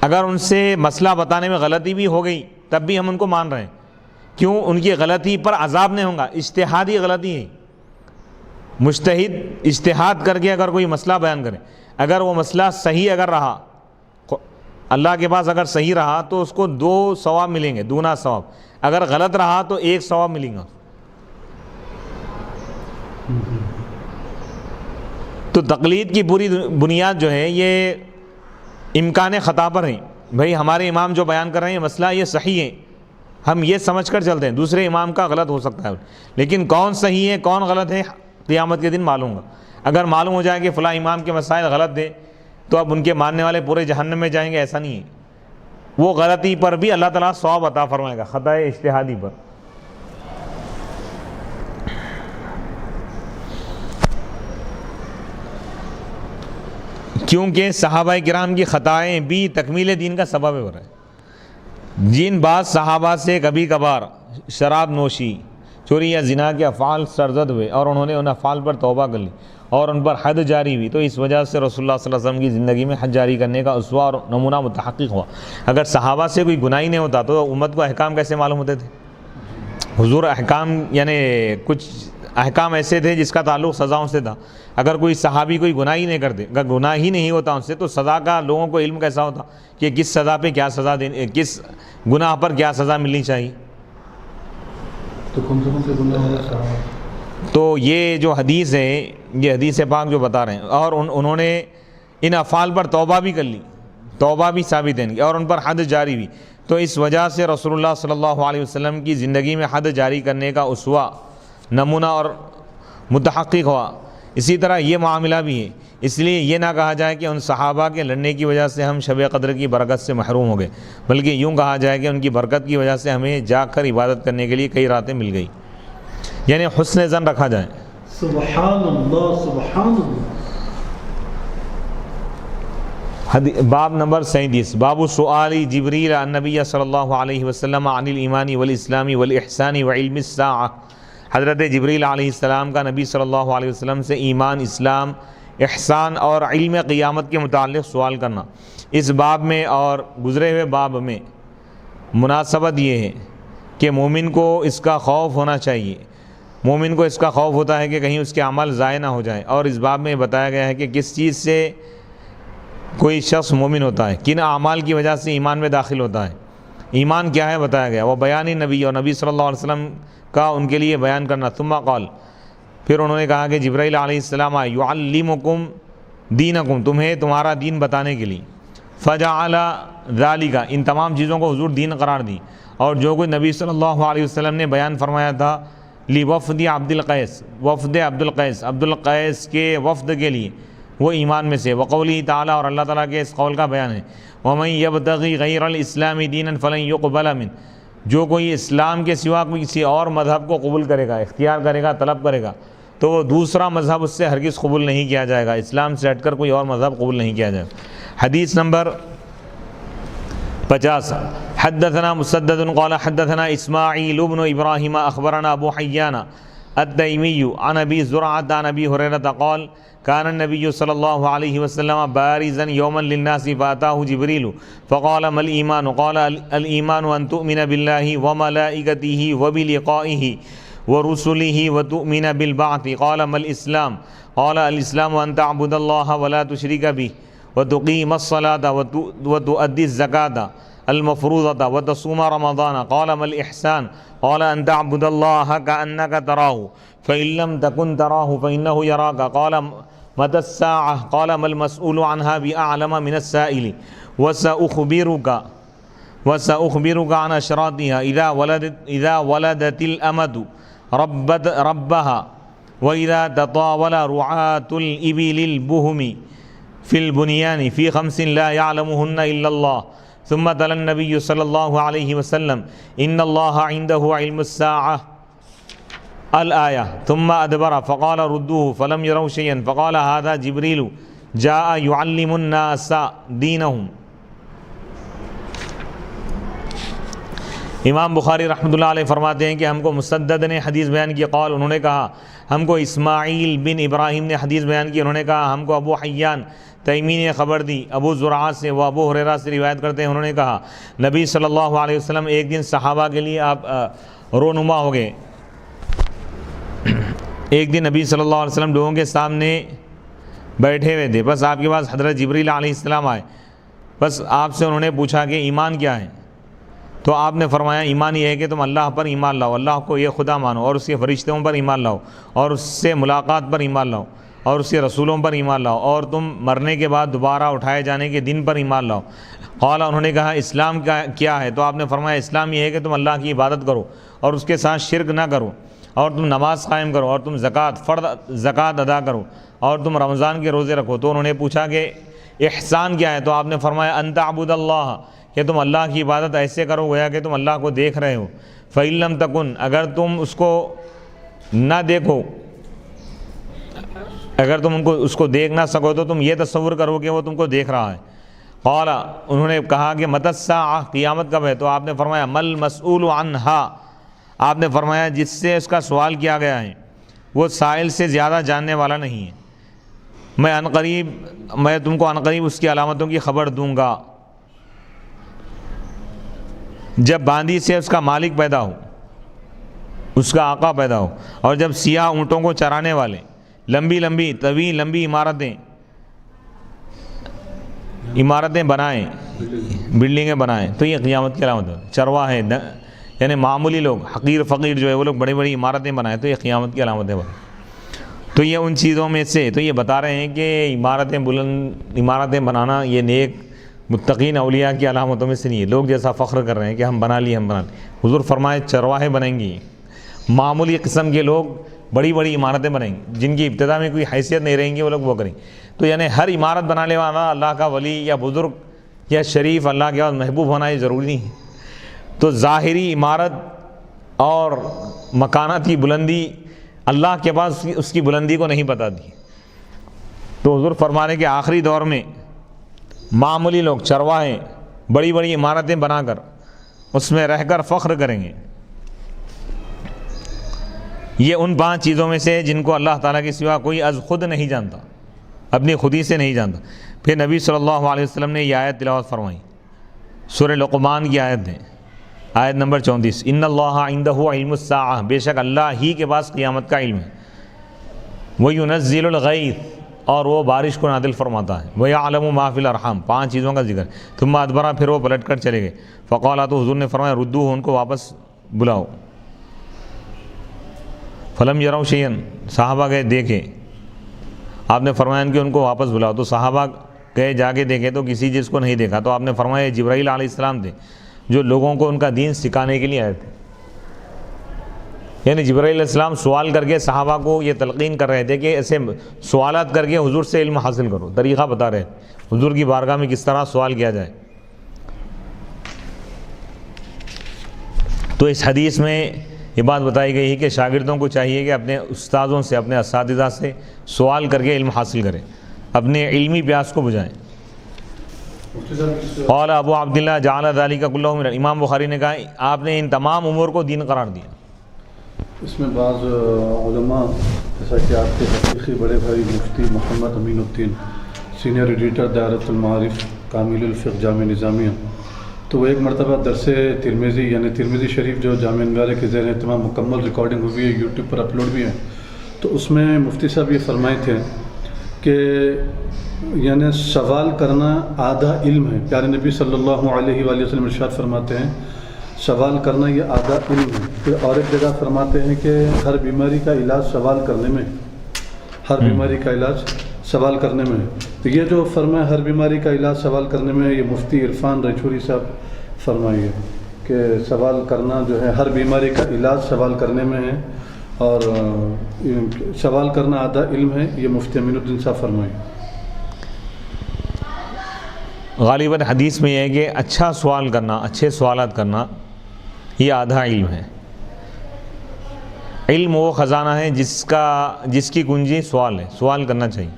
اگر ان سے مسئلہ بتانے میں غلطی بھی ہو گئی تب بھی ہم ان کو مان رہے ہیں. کیوں؟ ان کی غلطی پر عذاب نہیں ہوگا، اجتہادی غلطی ہے. مجتہد اجتہاد کر کے اگر کوئی مسئلہ بیان کرے، اگر وہ مسئلہ صحیح اگر رہا، اللہ کے پاس اگر صحیح رہا تو اس کو 2 ثواب ملیں گے، دونا ثواب. اگر غلط رہا تو 1 ثواب ملیں گا. تو تقلید کی پوری بنیاد جو ہے یہ امکان خطا پر ہے. بھئی ہمارے امام جو بیان کر رہے ہیں مسئلہ یہ صحیح ہے، ہم یہ سمجھ کر چلتے ہیں. دوسرے امام کا غلط ہو سکتا ہے، لیکن کون صحیح ہے کون غلط ہے قیامت کے دن معلوم ہوگا. اگر معلوم ہو جائے کہ فلاں امام کے مسائل غلط تھے تو اب ان کے ماننے والے پورے جہنم میں جائیں گے، ایسا نہیں ہے. وہ غلطی پر بھی اللہ تعالیٰ ثواب عطا فرمائے گا، خطا اجتہادی پر. کیونکہ صحابہ کرام کی خطائیں بھی تکمیل دین کا سبب ہو رہا ہے. جن بعض صحابہ سے کبھی کبھار شراب نوشی، چوری یا زنا کے افعال سرزد ہوئے اور انہوں نے ان افعال پر توبہ کر لی اور ان پر حد جاری ہوئی، تو اس وجہ سے رسول اللہ صلی اللہ علیہ وسلم کی زندگی میں حد جاری کرنے کا اسوہ اور نمونہ متحقق ہوا. اگر صحابہ سے کوئی گناہ ہی نہیں ہوتا تو امت کو احکام کیسے معلوم ہوتے تھے؟ حضور احکام، یعنی کچھ احکام ایسے تھے جس کا تعلق سزاؤں سے تھا. اگر کوئی صحابی کوئی گناہ ہی نہیں کرتے، اگر گناہ ہی نہیں ہوتا ان سے، تو سزا کا لوگوں کو علم کیسا ہوتا کہ کس سزا پہ کیا سزا دینی، کس گناہ پر کیا سزا ملنی چاہیے؟ تو کون سے گناہ ہونے صحابہ؟ تو یہ جو حدیث ہے، یہ حدیث پاک جو بتا رہے ہیں، اور انہوں نے ان افعال پر توبہ بھی کر لی، توبہ بھی ثابت ہے اور ان پر حد جاری ہوئی. تو اس وجہ سے رسول اللہ صلی اللہ علیہ وسلم کی زندگی میں حد جاری کرنے کا اسوہ، نمونہ اور متحقق ہوا. اسی طرح یہ معاملہ بھی ہے. اس لیے یہ نہ کہا جائے کہ ان صحابہ کے لڑنے کی وجہ سے ہم شب قدر کی برکت سے محروم ہو گئے، بلکہ یوں کہا جائے کہ ان کی برکت کی وجہ سے ہمیں جاگ کر عبادت کرنے کے لیے کئی راتیں مل گئی. یعنی حسن ظن رکھا جائے. سبحان اللہ سبحان اللہ. باب نمبر 37 باب سؤال جبریل عن نبی صلی اللہ علیہ وسلم عن الایمان والاسلام والاحسان وعلم الساعہ. حضرت جبریل علیہ السلام کا نبی صلی اللہ علیہ وسلم سے ایمان، اسلام، احسان اور علم قیامت کے متعلق سوال کرنا. اس باب میں اور گزرے ہوئے باب میں مناسبت یہ ہے کہ مومن کو اس کا خوف ہونا چاہیے. مومن کو اس کا خوف ہوتا ہے کہ کہیں اس کے عمل ضائع نہ ہو جائیں. اور اس باب میں بتایا گیا ہے کہ کس چیز سے کوئی شخص مومن ہوتا ہے، کن اعمال کی وجہ سے ایمان میں داخل ہوتا ہے. ایمان کیا ہے بتایا گیا. وہ بیان نبی، اور نبی صلی اللہ علیہ وسلم کا ان کے لیے بیان کرنا. ثم قال، پھر انہوں نے کہا کہ جبرائیل علیہ السلام آئے، یعلمکم دینکم، تمہیں تمہارا دین بتانے کے لیے. فجعل ذالک، ان تمام چیزوں کو حضور دین قرار دی. اور جو کوئی نبی صلی اللہ علیہ وسلم نے بیان فرمایا تھا لوفد عبد القیس، وفد عبد القیس، عبد القیس کے وفد کے لیے، وہ ایمان میں سے. وقولی تعالیٰ، اور اللہ تعالیٰ کے اس قول کا بیان ہے، وَمَن يَبْتَغِي غَيْرَ الْإِسْلَامِ دِينًا فَلَن يُقْبَلَ مِنْهُ، جو کوئی اسلام کے سوا کسی اور مذہب کو قبول کرے گا، اختیار کرے گا، طلب کرے گا، تو وہ دوسرا مذہب اس سے ہرگز قبول نہیں کیا جائے گا. اسلام سے ہٹ کر کوئی اور مذہب قبول نہیں کیا جائے گا. حدیث نمبر 50. حدثنا مسدد قال حدثنا اسماعیل بن ابراہیم اخبرنا ابو حیان التیمی عن ابی زرعۃ عن ابی ہریرہ قال كان النبي صلى الله عليه وسلم بارزا يوما للناس فأتاه جبريل فقال ما الإيمان؟ قال الإيمان أن تؤمن بالله وملائكته وبلقائه ورسله وتؤمن بالبعث. قال ما الإسلام؟ قال الإسلام أن تعبد الله ولا تشرك به وتقيم الصلاة وتؤدي الزكاة المفروضة وتصوم رمضان. قال ما الإحسان؟ قال أن تعبد الله كأنك تراه فإن لم تكن تراه فإنه يراك. قال متى الساعة؟ قال ما المسؤول عنها بأعلم من السائل. وسأخبرك عن أشراطها. إذا ولدت الأمة ربها وإذا تطاول رعاة الإبل البهم في البنيان في 5 لا يعلمهن إلا الله. ثم تلا النبي صلى الله عليه وسلم إن الله عنده علم الساعة الآية. ثم أدبر فقال ردوه فلم يروا شيئا. فقال هذا جبريل جاء يعلم الناس دينهم. امام بخاری رحمۃ اللہ علیہ فرماتے ہیں کہ ہم کو مسدد نے حدیث بیان کی. قال، انہوں نے کہا، ہم کو اسماعیل بن ابراہیم نے حدیث بیان کی. انہوں نے کہا ہم کو ابو حیان تیمی نے خبر دی ابو زرعہ سے، وہ ابو ہریرہ سے روایت کرتے ہیں. انہوں نے کہا نبی صلی اللہ علیہ وسلم ایک دن صحابہ کے لیے آپ رونما ہو گئے. ایک دن نبی صلی اللہ علیہ وسلم لوگوں کے سامنے بیٹھے ہوئے تھے. بس آپ کے پاس حضرت جبریل علیہ السلام آئے. بس آپ سے انہوں نے پوچھا کہ ایمان کیا ہے؟ تو آپ نے فرمایا ایمان یہ ہے کہ تم اللہ پر ایمان لاؤ، اللہ کو یہ خدا مانو، اور اس کے فرشتوں پر ایمان لاؤ، اور اس سے ملاقات پر ایمان لاؤ، اور اس کے رسولوں پر ایمان لاؤ، اور تم مرنے کے بعد دوبارہ اٹھائے جانے کے دن پر ایمان لاؤ. قال، انہوں نے کہا اسلام کیا ہے؟ تو آپ نے فرمایا اسلام یہ ہے کہ تم اللہ کی عبادت کرو اور اس کے ساتھ شرک نہ کرو، اور تم نماز قائم کرو، اور تم فرض زکوٰۃ ادا کرو، اور تم رمضان کے روزے رکھو. تو انہوں نے پوچھا کہ احسان کیا ہے؟ تو آپ نے فرمایا ان تعبد اللہ، کہ تم اللہ کی عبادت ایسے کرو گویا کہ تم اللہ کو دیکھ رہے ہو. فإن لم تکن، اگر تم اس کو نہ دیکھو، اگر تم اس کو دیکھ نہ سکو تو تم یہ تصور کرو کہ وہ تم کو دیکھ رہا ہے. قال، انہوں نے کہا کہ متی الساعہ، قیامت کب ہے؟ تو آپ نے فرمایا مل مسئول عنہا، آپ نے فرمایا جس سے اس کا سوال کیا گیا ہے وہ سائل سے زیادہ جاننے والا نہیں ہے. میں تم کو عنقریب اس کی علامتوں کی خبر دوں گا. جب باندی سے اس کا مالک پیدا ہو، اس کا آقا پیدا ہو، اور جب سیاہ اونٹوں کو چرانے والے لمبی لمبی عمارتیں بنائیں، بلڈنگیں بنائیں، تو یہ قیامت کی علامت ہے. چرواہ ہے، یعنی معمولی لوگ، حقیر فقیر جو ہے، وہ لوگ بڑی بڑی عمارتیں بنائیں، تو یہ قیامت کی علامت ہے. تو یہ ان چیزوں میں سے، تو یہ بتا رہے ہیں کہ عمارتیں بنانا یہ نیک متقین اولیاء کی علامتوں میں سے نہیں ہے. لوگ جیسا فخر کر رہے ہیں کہ ہم بنا لیے. حضور فرمائے چرواہے بنائیں گے، معمولی قسم کے لوگ بڑی بڑی عمارتیں بنائیں گے، جن کی ابتدا میں کوئی حیثیت نہیں رہیں گی، وہ لوگ وہ کریں. تو یعنی ہر عمارت بنانے والا اللہ کا ولی یا بزرگ یا شریف اللہ کے پاس محبوب ہونا یہ ضروری نہیں ہے. تو ظاہری عمارت اور مکانات کی بلندی اللہ کے پاس اس کی بلندی کو نہیں بتا دی. تو حضور فرمانے کے آخری دور میں معمولی لوگ چرواہے بڑی بڑی عمارتیں بنا کر اس میں رہ کر فخر کریں گے. یہ ان 5 چیزوں میں سے جن کو اللہ تعالیٰ کے سوا کوئی از خود نہیں جانتا، اپنی خودی سے نہیں جانتا. پھر نبی صلی اللہ علیہ وسلم نے یہ آیت تلاوت فرمائی، سورہ لقمان کی آیت ہے، آیت نمبر 34، ان اللہ عندہ علم الساعہ، بے شک اللہ ہی کے پاس قیامت کا علم ہے. وَيُنَزِّلُ الْغَيْثَ، اور وہ بارش کو نازل فرماتا ہے. وَيَعْلَمُ مَا فِي الْأَرْحَامِ، 5 چیزوں کا ذکر. ثُمَّ أَدْبَرَ، پھر وہ پلٹ کر چلے گئے. فقال، تو حضور نے فرمایا ردوہ، ان کو واپس بلاؤ. فلم یروا شیئا، صحابہ گئے دیکھے، آپ نے فرمایا کہ ان کو واپس بلاؤ. تو صحابہ گئے جا کے دیکھے تو کسی چیز کو نہیں دیکھا. تو آپ نے فرمایا جبرائیل علیہ السلام تھے جو لوگوں کو ان کا دین سکھانے کے لیے آئے تھے. یعنی جبرائیل علیہ السلام سوال کر کے صحابہ کو یہ تلقین کر رہے تھے کہ ایسے سوالات کر کے حضور سے علم حاصل کرو، طریقہ بتا رہے تھے حضور کی بارگاہ میں کس طرح سوال کیا جائے. تو اس حدیث میں یہ بات بتائی گئی ہے کہ شاگردوں کو چاہیے کہ اپنے استاذوں سے، اپنے اساتذہ سے سوال کر کے علم حاصل کریں، اپنے علمی پیاس کو بجھائیں. قال ابو عبداللہ جعل ذلک کلہ من، امام بخاری نے کہا آپ نے ان تمام امور کو دین قرار دیا. اس میں بعض علماء جیسا کہ آپ کے حقیقی بڑے بھائی مفتی محمد امین الدین، سینئر ایڈیٹر دائرۃ المعارف کامل الفقہ جامع نظامیہ، تو وہ ایک مرتبہ درس ترمذی یعنی ترمذی شریف جو جامع نگارے کے زیر اہتمام مکمل ریکارڈنگ ہوئی ہے، یوٹیوب پر اپلوڈ بھی ہے، تو اس میں مفتی صاحب یہ فرمائے تھے کہ یعنی سوال کرنا آدھا علم ہے. پیارے نبی صلی اللہ علیہ وآلہ وسلم ارشاد فرماتے ہیں سوال کرنا یہ آدھا علم ہے. پھر اور ایک جگہ فرماتے ہیں کہ ہر بیماری کا علاج سوال کرنے میں، ہر بیماری کا علاج سوال کرنے میں. تو یہ جو فرمایا ہر بیماری کا علاج سوال کرنے میں، یہ مفتی عرفان رائچوری صاحب فرمائیے کہ سوال کرنا جو ہے ہر بیماری کا علاج سوال کرنے میں ہے، اور سوال کرنا آدھا علم ہے. یہ مفتی امین الدین صاحب فرمائیے. غالباً حدیث میں یہ ہے کہ اچھا سوال کرنا، اچھے سوالات کرنا یہ آدھا علم ہے. علم وہ خزانہ ہے جس کی کنجی سوال ہے، سوال کرنا چاہیے.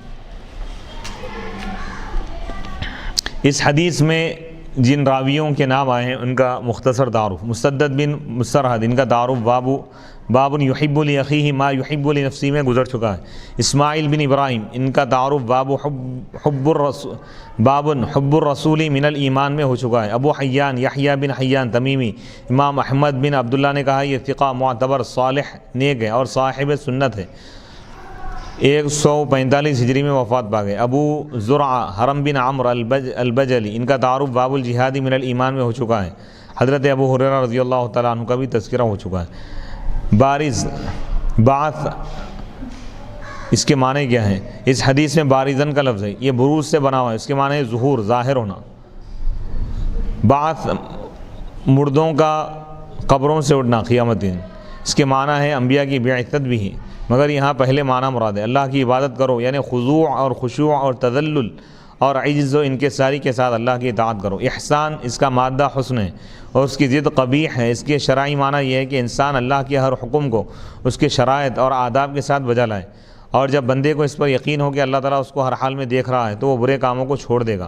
اس حدیث میں جن راویوں کے نام آئے ہیں ان کا مختصر تعارف. مسدد بن مسرحد، ان کا تعارف باب یحب لاخیہ ما یحب لنفسہ میں گزر چکا ہے. اسماعیل بن ابراہیم، ان کا تعارف باب حب الرسول من الایمان میں ہو چکا ہے. ابو حیان یحییٰ بن حیان تمیمی، امام احمد بن عبداللہ نے کہا یہ ثقہ معتبر صالح نیک ہے اور صاحب سنت ہے. 145 ہجری میں وفات پا گئے. ابو زرعہ حرم بن عمر البجلی، ان کا تعارف باب الجہاد من الایمان میں ہو چکا ہے. حضرت ابو ہریرہ رضی اللہ تعالیٰ عنہ کا بھی تذکرہ ہو چکا ہے. بارز، بعث، اس کے معنی کیا ہیں؟ اس حدیث میں بارزن کا لفظ ہے، یہ بروز سے بنا ہوا ہے، اس کے معنی ہے ظہور، ظاہر ہونا. بعث مردوں کا قبروں سے اٹھنا قیامت دن، اس کے معنی ہے انبیاء کی بعثت بھی ہے، مگر یہاں پہلے معنی مراد ہے اللہ کی عبادت کرو، یعنی خضوع اور خشوع اور تذلل اور عجز و انکساری کے ساتھ اللہ کی اطاعت کرو. احسان اس کا مادہ حسن ہے اور اس کی ضد قبیح ہے. اس کے شرعی معنی یہ ہے کہ انسان اللہ کے ہر حکم کو اس کے شرائط اور آداب کے ساتھ بجا لائے، اور جب بندے کو اس پر یقین ہو کہ اللہ تعالیٰ اس کو ہر حال میں دیکھ رہا ہے تو وہ برے کاموں کو چھوڑ دے گا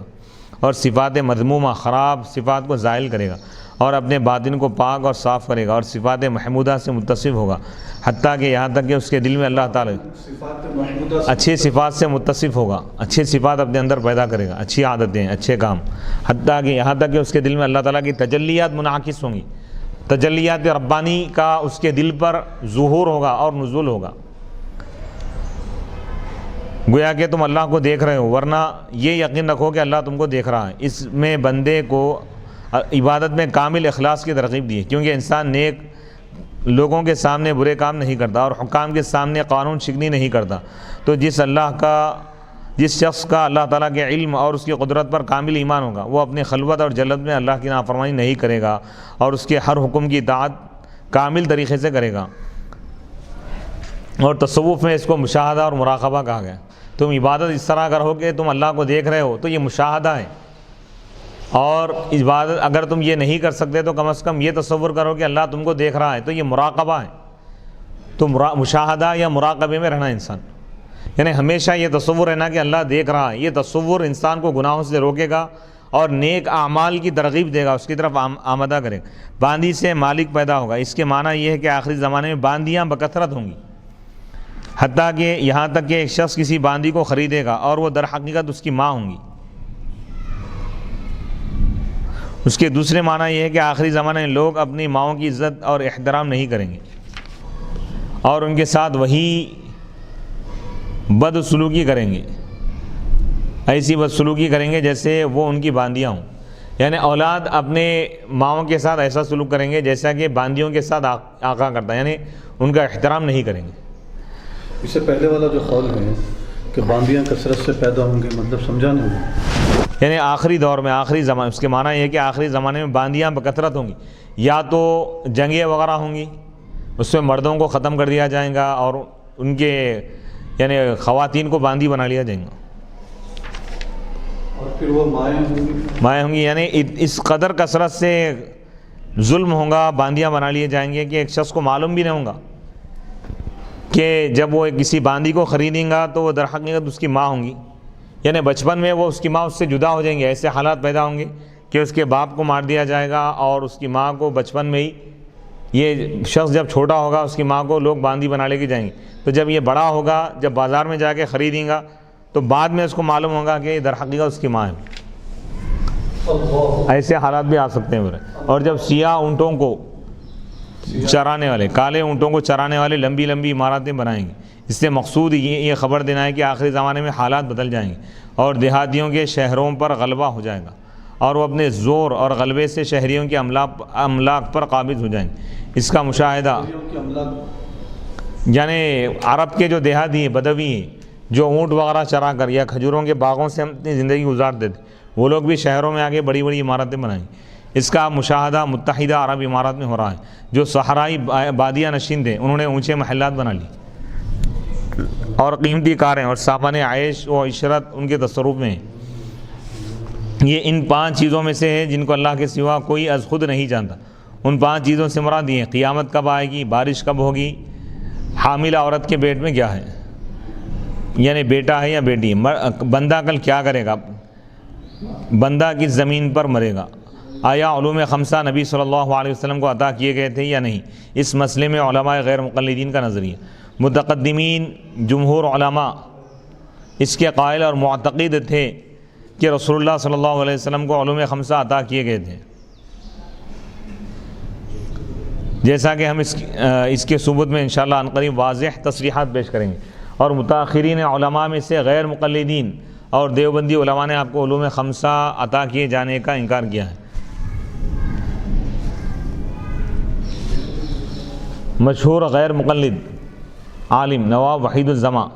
اور صفات مذمومہ خراب صفات کو زائل کرے گا اور اپنے باطن کو پاک اور صاف کرے گا اور صفات محمودہ سے متصف ہوگا، حتیٰ کہ یہاں تک کہ اس کے دل میں اللہ تعالیٰ اچھی صفات سے متصف ہوگا، اچھی صفات اپنے اندر پیدا کرے گا، اچھی عادتیں، اچھے کام، حتیٰ کہ یہاں تک کہ اس کے دل میں اللہ تعالیٰ کی تجلیات منعکس ہوں گی، تجلیات ربانی کا اس کے دل پر ظہور ہوگا اور نزول ہوگا. گویا کہ تم اللہ کو دیکھ رہے ہو، ورنہ یہ یقین رکھو کہ اللہ تم کو دیکھ رہا ہے. اس میں بندے کو عبادت میں کامل اخلاص کی ترغیب دی ہے، کیونکہ انسان نیک لوگوں کے سامنے برے کام نہیں کرتا اور حکام کے سامنے قانون شکنی نہیں کرتا. تو جس شخص کا اللہ تعالیٰ کے علم اور اس کی قدرت پر کامل ایمان ہوگا، وہ اپنی خلوت اور جلت میں اللہ کی نافرمانی نہیں کرے گا اور اس کے ہر حکم کی اطاعت کامل طریقے سے کرے گا. اور تصوف میں اس کو مشاہدہ اور مراقبہ کہا گیا. تم عبادت اس طرح کرو کہ تم اللہ کو دیکھ رہے ہو، تو یہ مشاہدہ ہے. اور عبادت اگر تم یہ نہیں کر سکتے تو کم از کم یہ تصور کرو کہ اللہ تم کو دیکھ رہا ہے، تو یہ مراقبہ ہے، تو مشاہدہ یا مراقبے میں رہنا انسان، یعنی ہمیشہ یہ تصور ہے نا کہ اللہ دیکھ رہا ہے، یہ تصور انسان کو گناہوں سے روکے گا اور نیک اعمال کی ترغیب دے گا، اس کی طرف آمدہ کرے گا۔ باندی سے مالک پیدا ہوگا، اس کے معنی یہ ہے کہ آخری زمانے میں باندیاں بکثرت ہوں گی، حتیٰ کہ یہاں تک کہ ایک شخص کسی باندی کو خریدے گا اور وہ در حقیقت اس کی ماں ہوں گی۔ اس کے دوسرے معنی یہ ہے کہ آخری زمانے میں لوگ اپنی ماؤں کی عزت اور احترام نہیں کریں گے اور ان کے ساتھ وہی بدسلوکی کریں گے، ایسی بدسلوکی کریں گے جیسے وہ ان کی باندیاں ہوں، یعنی اولاد اپنے ماؤں کے ساتھ ایسا سلوک کریں گے جیسا کہ باندیوں کے ساتھ آقا کرتا ہے، یعنی ان کا احترام نہیں کریں گے۔ اس سے پہلے والا جو قول ہے کہ باندیاں کثرت سے پیدا ہوں گے، مطلب سمجھا نہیں؟ یعنی آخری دور میں، آخری زمانے، اس کے معنی یہ ہے کہ آخری زمانے میں باندیاں بکثرت ہوں گی، یا تو جنگیں وغیرہ ہوں گی، اس میں مردوں کو ختم کر دیا جائے گا اور ان کے یعنی خواتین کو باندی بنا لیا جائے گا، اور پھر وہ مائیں ہوں گی، یعنی اس قدر کثرت سے ظلم ہوگا، باندیاں بنا لیے جائیں گے کہ ایک شخص کو معلوم بھی نہیں ہوگا کہ جب وہ کسی باندی کو خریدیں گا تو وہ در حقیقت اس کی ماں ہوں گی، یعنی بچپن میں وہ اس کی ماں اس سے جدا ہو جائیں گے، ایسے حالات پیدا ہوں گے کہ اس کے باپ کو مار دیا جائے گا اور اس کی ماں کو بچپن میں ہی، یہ شخص جب چھوٹا ہوگا اس کی ماں کو لوگ باندی بنا لے کے جائیں گے، تو جب یہ بڑا ہوگا، جب بازار میں جا کے خریدیں گا تو بعد میں اس کو معلوم ہوگا کہ در حقیقت اس کی ماں ہے۔ ایسے حالات بھی آ سکتے ہیں۔ اور جب سیاہ اونٹوں کو چرانے والے، کالے اونٹوں کو چرانے والے لمبی لمبی عمارتیں بنائیں گے، اس سے مقصود یہ خبر دینا ہے کہ آخری زمانے میں حالات بدل جائیں گے اور دیہاتیوں کے شہروں پر غلبہ ہو جائے گا اور وہ اپنے زور اور غلبے سے شہریوں کے املاک پر قابض ہو جائیں گے۔ اس کا مشاہدہ یعنی عرب کے جو دیہاتی ہیں، بدوی ہیں، جو اونٹ وغیرہ چرا کر یا کھجوروں کے باغوں سے اپنی زندگی گزارتے تھے، وہ لوگ بھی شہروں میں آ کے بڑی بڑی عمارتیں بنائیں۔ اس کا مشاہدہ متحدہ عرب امارات میں ہو رہا ہے، جو صحرائی بادیہ نشین تھے انہوں نے اونچے محلات بنا لی اور قیمتی کاریں اور سامان عیش و عشرت ان کے تصرف میں ہیں۔ یہ ان 5 چیزوں میں سے ہے جن کو اللہ کے سوا کوئی از خود نہیں جانتا۔ ان 5 چیزوں سے مراد یہ ہے: قیامت کب آئے گی، بارش کب ہوگی، حاملہ عورت کے پیٹ میں کیا ہے، یعنی بیٹا ہے یا بیٹی ہے، بندہ کل کیا کرے گا، بندہ کس زمین پر مرے گا، آیا علوم 5 نبی صلی اللہ علیہ وسلم کو عطا کیے گئے تھے یا نہیں۔ اس مسئلے میں علماء غیر مقلدین کا نظریہ، متقدمین جمہور علماء اس کے قائل اور معتقد تھے کہ رسول اللہ صلی اللہ علیہ وسلم کو علوم 5 عطا کیے گئے تھے، جیسا کہ ہم اس کے ثبوت میں انشاءاللہ عنقریب واضح تصریحات پیش کریں گے۔ اور متاخرین علماء میں سے غیر مقلدین اور دیوبندی علماء نے آپ کو علوم 5 عطا کیے جانے کا انکار کیا ہے۔ مشہور غیر مقلد عالم نواب وحید الزماں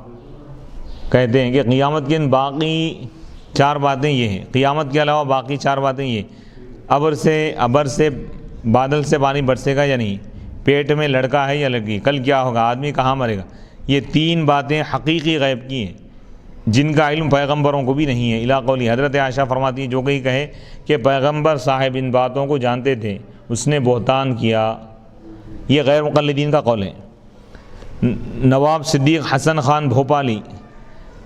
کہتے ہیں کہ قیامت کے باقی 4 باتیں یہ ہیں، قیامت کے علاوہ باقی 4 باتیں یہ: ابر سے بادل سے پانی برسے گا یا نہیں، پیٹ میں لڑکا ہے یا لڑکی، کل کیا ہوگا، آدمی کہاں مرے گا۔ یہ 3 باتیں حقیقی غیب کی ہیں جن کا علم پیغمبروں کو بھی نہیں ہے۔ الا قولی، حضرت عائشہ فرماتی ہیں جو کوئی کہے کہ پیغمبر صاحب ان باتوں کو جانتے تھے اس نے بہتان کیا۔ یہ غیر مقلدین کا قول ہے۔ نواب صدیق حسن خان بھوپالی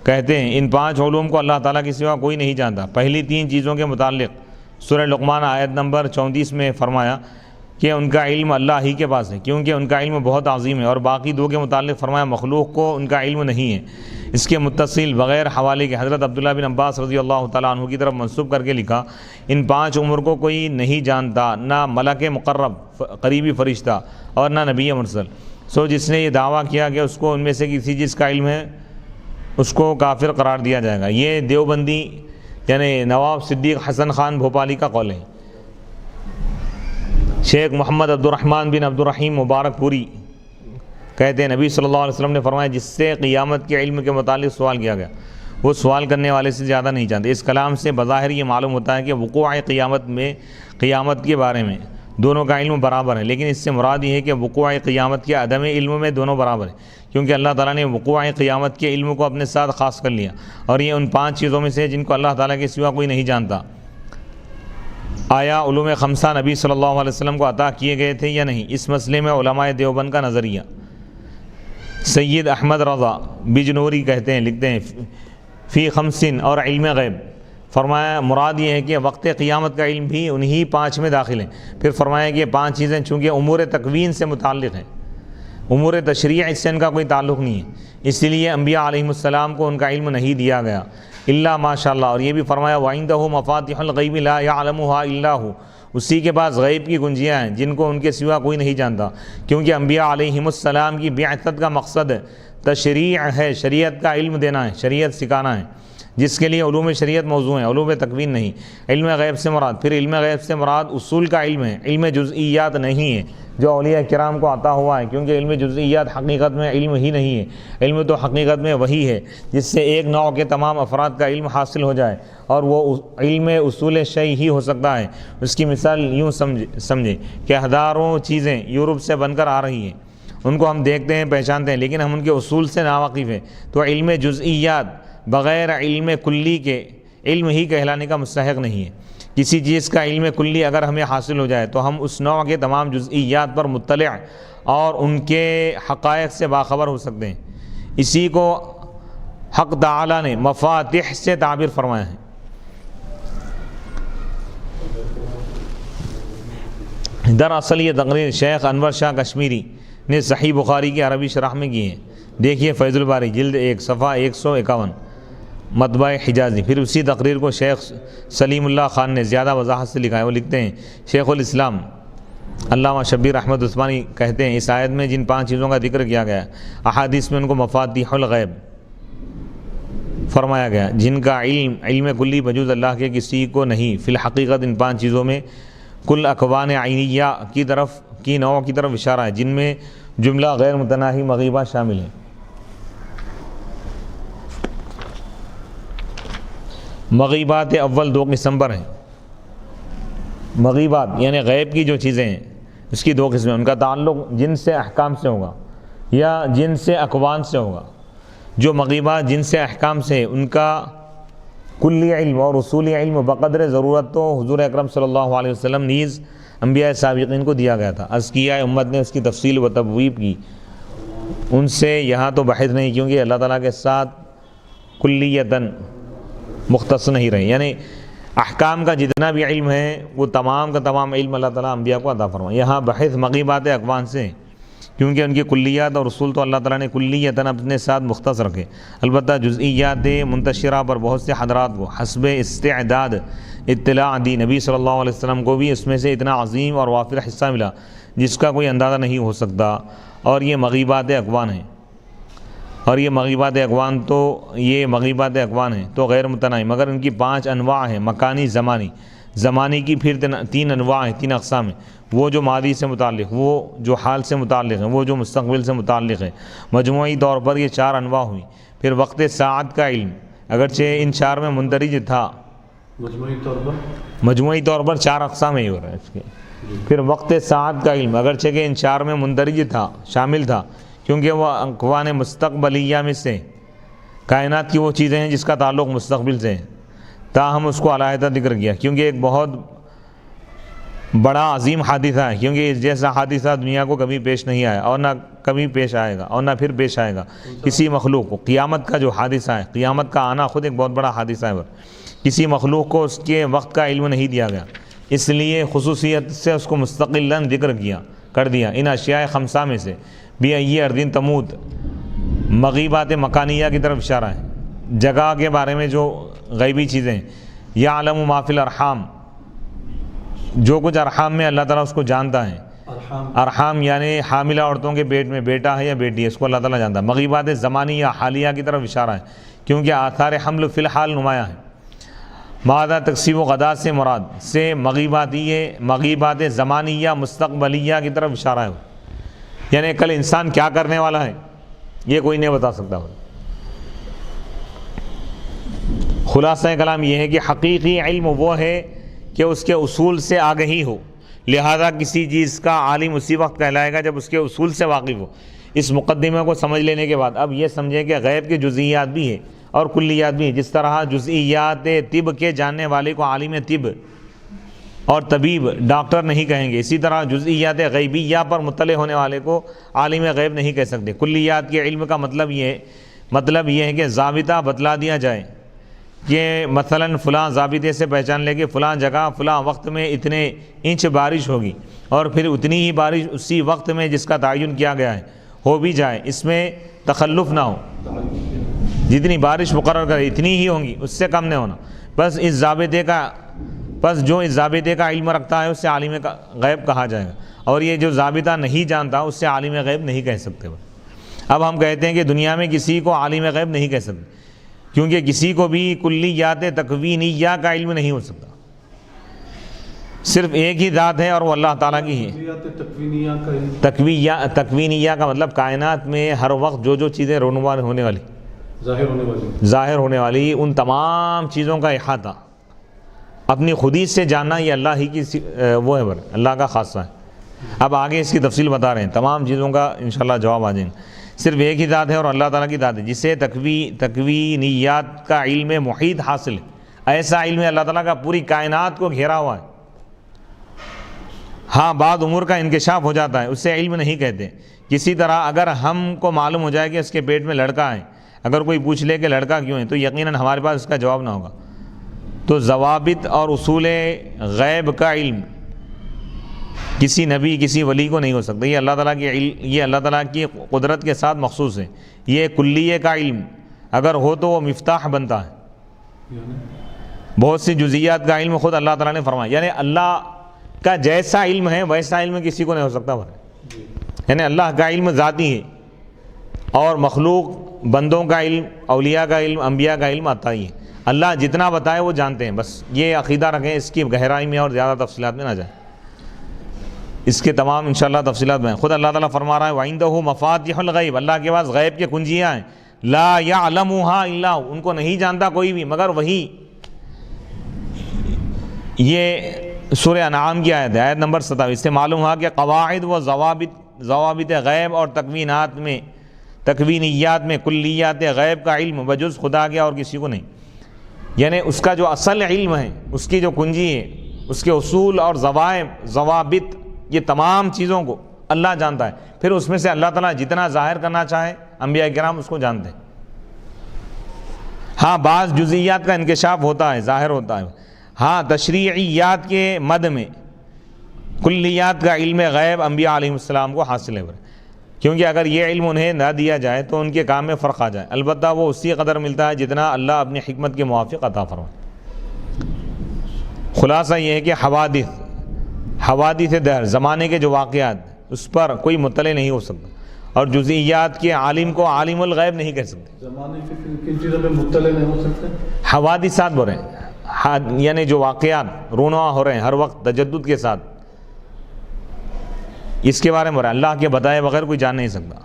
کہتے ہیں ان 5 علوم کو اللہ تعالیٰ کے سوا کوئی نہیں جانتا۔ پہلی 3 چیزوں کے متعلق سورہ لقمان آیت نمبر 34 میں فرمایا کہ ان کا علم اللہ ہی کے پاس ہے کیونکہ ان کا علم بہت عظیم ہے، اور باقی 2 کے متعلق فرمایا مخلوق کو ان کا علم نہیں ہے۔ اس کے متصل بغیر حوالے کے حضرت عبداللہ بن عباس رضی اللہ تعالیٰ عنہ کی طرف منسوب کر کے لکھا ان 5 امور کو کوئی نہیں جانتا، نہ ملک مقرب قریبی فرشتہ اور نہ نبی مرسل، سو جس نے یہ دعویٰ کیا کہ اس کو ان میں سے کسی چیز کا علم ہے اس کو کافر قرار دیا جائے گا۔ یہ دیوبندی یعنی نواب صدیق حسن خان بھوپالی کا قول ہے۔ شیخ محمد عبد الرحمن بن عبد الرحیم مبارک پوری کہتے ہیں نبی صلی اللہ علیہ وسلم نے فرمایا جس سے قیامت کے علم کے متعلق سوال کیا گیا وہ سوال کرنے والے سے زیادہ نہیں جانتے۔ اس کلام سے بظاہر یہ معلوم ہوتا ہے کہ وقوع قیامت کے بارے میں دونوں کا علم برابر ہے، لیکن اس سے مراد یہ ہے کہ وقوع قیامت کے عدم علم میں دونوں برابر ہیں، کیونکہ اللہ تعالیٰ نے وقوع قیامت کے علم کو اپنے ساتھ خاص کر لیا، اور یہ ان 5 چیزوں میں سے جن کو اللہ تعالیٰ کے سوا کوئی نہیں جانتا۔ آیا علوم خمسہ نبی صلی اللہ علیہ وسلم کو عطا کیے گئے تھے یا نہیں؟ اس مسئلے میں علماء دیوبند کا نظریہ۔ سید احمد رضا بجنوری کہتے ہیں، لکھتے ہیں فی خمسین اور علم غیب، فرمایا مراد یہ ہے کہ وقت قیامت کا علم بھی انہی 5 میں داخل ہے۔ پھر فرمایا کہ یہ 5 چیزیں چونکہ امور تکوین سے متعلق ہیں، امور تشریع اس سے ان کا کوئی تعلق نہیں ہے، اس لیے انبیاء علیہم السلام کو ان کا علم نہیں دیا گیا الا ماشاء اللہ۔ اور یہ بھی فرمایا وَعِندَهُ مَفَاتِحُ الْغَيْبِ لَا يَعْلَمُهَا إِلَّا هُ، اسی کے پاس غیب کی کنجیاں ہیں جن کو ان کے سوا کوئی نہیں جانتا، کیونکہ انبیاء علیہم السلام کی بعثت کا مقصد تشریع ہے، شریعت کا علم دینا ہے، شریعت سکھانا ہے، جس کے لیے علوم شریعت موضوع ہیں، علوم تکوین نہیں۔ علم غیب سے مراد، پھر علم غیب سے مراد اصول کا علم ہے، علم جزئیات نہیں ہے جو اولیاء کرام کو عطا ہوا ہے، کیونکہ علم جزئیات حقیقت میں علم ہی نہیں ہے، علم تو حقیقت میں وہی ہے جس سے ایک نوع کے تمام افراد کا علم حاصل ہو جائے، اور وہ علم اصول شیء ہی ہو سکتا ہے۔ اس کی مثال یوں سمجھے کہ ہزاروں چیزیں یورپ سے بن کر آ رہی ہیں، ان کو ہم دیکھتے ہیں، پہچانتے ہیں، لیکن ہم ان کے اصول سے ناواقف ہیں، تو علم جزئیات بغیر علم کلی کے علم ہی کہلانے کا مستحق نہیں ہے۔ کسی چیز کا علم کلی اگر ہمیں حاصل ہو جائے تو ہم اس نوع کے تمام جزئیات پر مطلع اور ان کے حقائق سے باخبر ہو سکتے ہیں۔ اسی کو حق تعالی نے مفاتح سے تعبیر فرمایا ہے۔ دراصل یہ تقریر شیخ انور شاہ کشمیری نے صحیح بخاری کی عربی شرح میں کی ہے، دیکھیے فیض الباری جلد 1 صفحہ 151 مطبع حجازی۔ پھر اسی تقریر کو شیخ سلیم اللہ خان نے زیادہ وضاحت سے لکھا ہے، وہ لکھتے ہیں شیخ الاسلام علامہ شبیر احمد عثمانی کہتے ہیں اس آیت میں جن 5 چیزوں کا ذکر کیا گیا احادیث میں ان کو مفاتیح الغیب فرمایا گیا، جن کا علم کلی بجوز اللہ کے کسی کو نہیں۔ فی الحقیقت ان 5 چیزوں میں کل اکوان عینیہ کی نوع کی طرف اشارہ ہے، جن میں جملہ غیر متناہی مغیبات شامل ہیں۔ مغیبات اول 2 قسم پر ہیں۔ مغیبات یعنی غیب کی جو چیزیں ہیں اس کی 2 قسمیں، ان کا تعلق جن سے احکام سے ہوگا یا جن سے اقوان سے ہوگا۔ جو مغیبات جن سے احکام سے ان کا کلی علم اور اصولی علم بقدر ضرورت تو حضور اکرم صلی اللہ علیہ وسلم نیز انبیاء سابقین کو دیا گیا تھا، ازکیاء امت نے اس کی تفصیل و تبویب کی، ان سے یہاں تو بحث نہیں، کیونکہ اللہ تعالیٰ کے ساتھ کلیتاً مختص نہیں رہے، یعنی احکام کا جتنا بھی علم ہے وہ تمام کا تمام علم اللہ تعالیٰ انبیاء کو عطا فرمائے۔ یہاں بحث مغیبات اقوان سے، کیونکہ ان کی کلیات اور اصول تو اللہ تعالیٰ نے کلیتاً اپنے ساتھ مختص رکھے، البتہ جزئیات منتشرہ پر بہت سے حضرات کو حسب استعداد اطلاع دی، نبی صلی اللہ علیہ وسلم کو بھی اس میں سے اتنا عظیم اور وافر حصہ ملا جس کا کوئی اندازہ نہیں ہو سکتا، اور یہ مغیبات اقوان ہیں، اور یہ مغیبات اقوان ہیں تو غیر متناہی، مگر ان کی 5 انواع ہیں، مکانی، زمانی کی پھر 3 انواع ہیں، 3 اقسام ہیں، وہ جو ماضی سے متعلق، وہ جو حال سے متعلق ہیں، وہ جو مستقبل سے متعلق ہے۔ مجموعی طور پر یہ 4 انواع ہوئی۔ پھر وقت ساعت کا علم اگرچہ ان 4 میں مندرج تھا، مجموعی طور پر 4 اقسام ہی ہو رہا ہے اس کے۔ پھر وقت ساعت کا علم اگرچہ کہ ان 4 میں مندرج تھا، شامل تھا، کیونکہ وہ اقوان مستقبلیہ میں سے کائنات کی وہ چیزیں ہیں جس کا تعلق مستقبل سے ہے، تاہم اس کو علیحدہ ذکر کیا کیونکہ ایک بہت بڑا عظیم حادثہ ہے، کیونکہ اس جیسا حادثہ دنیا کو کبھی پیش نہیں آیا اور نہ کبھی پیش آئے گا اور نہ پھر پیش آئے گا کسی مخلوق کو۔ قیامت کا جو حادثہ ہے، قیامت کا آنا خود ایک بہت بڑا حادثہ ہے، کسی مخلوق کو اس کے وقت کا علم نہیں دیا گیا، اس لیے خصوصیت سے اس کو مستقلاً ذکر کر دیا۔ ان اشیاء خمسہ میں سے بِأَيِّ أَرْضٍ تَمُوتُ مغیبات مکانیہ کی طرف اشارہ ہے، جگہ کے بارے میں جو غیبی چیزیں ہیں۔ یعلم ما فی الارحام، جو کچھ ارحام میں اللہ تعالیٰ اس کو جانتا ہے، ارحام یعنی حاملہ عورتوں کے پیٹ میں بیٹا ہے یا بیٹی ہے، اس کو اللہ تعالیٰ جانتا ہے۔ مغیبات زمانیہ حالیہ کی طرف اشارہ ہے، کیونکہ آثار حمل فی الحال نمایاں ہے۔ مادہ تقسیم و غدا سے مراد سے مغیبات زمانیہ مستقبلیہ کی طرف اشارہ ہے، یعنی کل انسان کیا کرنے والا ہے یہ کوئی نہیں بتا سکتا۔ خلاصہ کلام یہ ہے کہ حقیقی علم وہ ہے کہ اس کے اصول سے آگہی ہو، لہذا کسی چیز کا عالم اسی وقت کہلائے گا جب اس کے اصول سے واقف ہو۔ اس مقدمہ کو سمجھ لینے کے بعد اب یہ سمجھیں کہ غیب کے جزئیات بھی ہیں اور کلیات بھی ہیں، جس طرح جزئیات طب کے جاننے والے کو عالم طب اور طبیب ڈاکٹر نہیں کہیں گے. اسی طرح جزئیات غیبیہ پر مطلع ہونے والے کو عالم غیب نہیں کہہ سکتے. کلیات کے علم کا مطلب یہ ہے کہ ضابطہ بتلا دیا جائے کہ مثلا فلاں ضابطے سے پہچان لے کہ فلاں جگہ فلاں وقت میں اتنے انچ بارش ہوگی اور پھر اتنی ہی بارش اسی وقت میں جس کا تعین کیا گیا ہے ہو بھی جائے, اس میں تخلف نہ ہو. جتنی بارش مقرر کرے اتنی ہی ہوں گی, اس سے کم نہیں ہونا. بس جو اس ضابطے کا علم رکھتا ہے اس سے عالم غیب کہا جائے گا, اور یہ جو ضابطہ نہیں جانتا اس سے عالم غیب نہیں کہہ سکتے. اب ہم کہتے ہیں کہ دنیا میں کسی کو عالم غیب نہیں کہہ سکتے, کیونکہ کسی کو بھی کلیات تکوینیہ کا علم نہیں ہو سکتا. صرف ایک ہی ذات ہے اور وہ اللہ تعالیٰ کی ہے. تکوینیہ کا مطلب کائنات میں ہر وقت جو چیزیں رونما ہونے والی, ظاہر ہونے والی, ان تمام چیزوں کا احاطہ اپنی خودی سے جاننا, یہ اللہ ہی کی وہ ہے, اللہ کا خاصہ ہے. اب آگے اس کی تفصیل بتا رہے ہیں, تمام چیزوں کا انشاءاللہ جواب آ جائیں گے. صرف ایک ہی ذات ہے اور اللہ تعالیٰ کی ذات ہے جسے تکوینیات کا علم محیط حاصل ہے. ایسا علم اللہ تعالیٰ کا پوری کائنات کو گھیرا ہوا ہے. ہاں بعض امور کا انکشاف ہو جاتا ہے, اس سے علم نہیں کہتے. کسی طرح اگر ہم کو معلوم ہو جائے کہ اس کے پیٹ میں لڑکا ہے, اگر کوئی پوچھ لے کہ لڑکا کیوں ہے, تو یقیناً ہمارے پاس اس کا جواب نہ ہوگا. تو ضوابط اور اصول غیب کا علم کسی نبی کسی ولی کو نہیں ہو سکتا. یہ اللہ تعالیٰ کی قدرت کے ساتھ مخصوص ہے. یہ کلیے کا علم اگر ہو تو وہ مفتاح بنتا ہے. بہت سی جزئیات کا علم خود اللہ تعالیٰ نے فرمایا, یعنی اللہ کا جیسا علم ہے ویسا علم کسی کو نہیں ہو سکتا. یعنی اللہ کا علم ذاتی ہے اور مخلوق بندوں کا علم, اولیاء کا علم, انبیاء کا علم آتا ہی ہے. اللہ جتنا بتائے وہ جانتے ہیں, بس یہ عقیدہ رکھیں. اس کی گہرائی میں اور زیادہ تفصیلات میں نہ جائیں, اس کے تمام انشاءاللہ تفصیلات میں. خود اللہ تعالیٰ فرما رہا ہے وَعِندَهُ مَفَاتِحُ الْغَيْبِ, اللہ کے پاس غیب کے کنجیاں ہیں. لَا يَعْلَمُهَا إِلَّا هُ, ان کو نہیں جانتا کوئی بھی مگر وہی. یہ سورہ انعام کی آیت ہے, آیت نمبر 27. اس سے معلوم ہوا کہ قواعد و ضوابط غیب اور تکوینیات میں کلیات غیب کا علم بجز خدا کے اور کسی کو نہیں. یعنی اس کا جو اصل علم ہے, اس کی جو کنجی ہے, اس کے اصول اور ضوابط, یہ تمام چیزوں کو اللہ جانتا ہے. پھر اس میں سے اللہ تعالیٰ جتنا ظاہر کرنا چاہے انبیاء کرام اس کو جانتے ہیں. ہاں بعض جزئیات کا انکشاف ہوتا ہے, ظاہر ہوتا ہے. ہاں تشریعیات کے مد میں کلیات کا علم غیب انبیاء علیہ السلام کو حاصل ہے, کیونکہ اگر یہ علم انہیں نہ دیا جائے تو ان کے کام میں فرق آ جائے. البتہ وہ اسی قدر ملتا ہے جتنا اللہ اپنی حکمت کے موافق عطا فرمائے. خلاصہ یہ ہے کہ حوادث دہر, زمانے کے جو واقعات, اس پر کوئی مطلع نہیں ہو سکتا, اور جزئیات کے عالم کو عالم الغیب نہیں کہہ سکتے. زمانے کی کن چیزوں پہ مطلع نہیں ہو سکتے؟ حوادثات بول رہے ہیں, یعنی جو واقعات رونما ہو رہے ہیں ہر وقت تجدد کے ساتھ, اس کے بارے میں اللہ کے بتائے بغیر کوئی جان نہیں سکتا.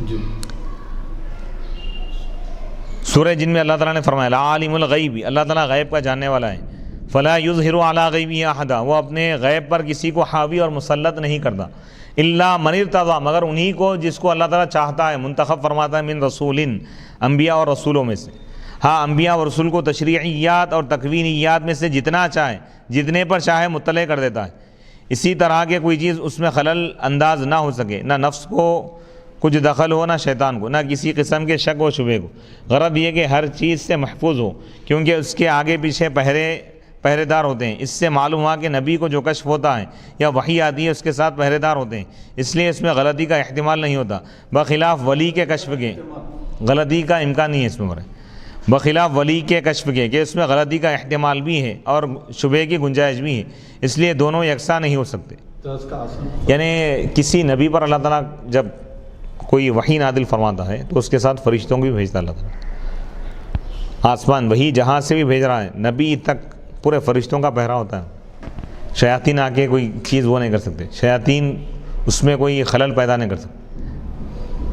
جی سورہ جن میں اللہ تعالیٰ نے فرمایا عالم الغیب, اللہ تعالیٰ غیب کا جاننے والا ہے. فلا یظہر علی غیبہ احدا, وہ اپنے غیب پر کسی کو حاوی اور مسلط نہیں کرتا. الا من ارتضی, مگر انہی کو جس کو اللہ تعالیٰ چاہتا ہے, منتخب فرماتا ہے. من رسول, انبیاء اور رسولوں میں سے. ہاں انبیاء اور رسول کو تشریعیات اور تکوینیات میں سے جتنا چاہے, جتنے پر چاہے مطلع کر دیتا ہے. اسی طرح کے کوئی چیز اس میں خلل انداز نہ ہو سکے, نہ نفس کو کچھ دخل ہو, نہ شیطان کو, نہ کسی قسم کے شک و شبہ کو. غرض یہ کہ ہر چیز سے محفوظ ہو, کیونکہ اس کے آگے پیچھے پہرے دار ہوتے ہیں. اس سے معلوم ہوا کہ نبی کو جو کشف ہوتا ہے یا وحی آتی ہے اس کے ساتھ پہرے دار ہوتے ہیں, اس لیے اس میں غلطی کا احتمال نہیں ہوتا. بخلاف ولی کے کشف کے غلطی کا امکان نہیں ہے اس میں, بخلاف ولی کے کشف کے کہ اس میں غلطی کا احتمال بھی ہے اور شبہ کی گنجائش بھی ہے. اس لیے دونوں یکساں نہیں ہو سکتے. یعنی کسی نبی پر اللہ تعالیٰ جب کوئی وحی نازل فرماتا ہے تو اس کے ساتھ فرشتوں کو بھی بھیجتا اللہ تعالیٰ. آسمان وہی جہاں سے بھی بھیج رہا ہے, نبی تک پورے فرشتوں کا پہرا ہوتا ہے. شیاطین آ کے کوئی چیز وہ نہیں کر سکتے, شیاطین اس میں کوئی خلل پیدا نہیں کر سکتے.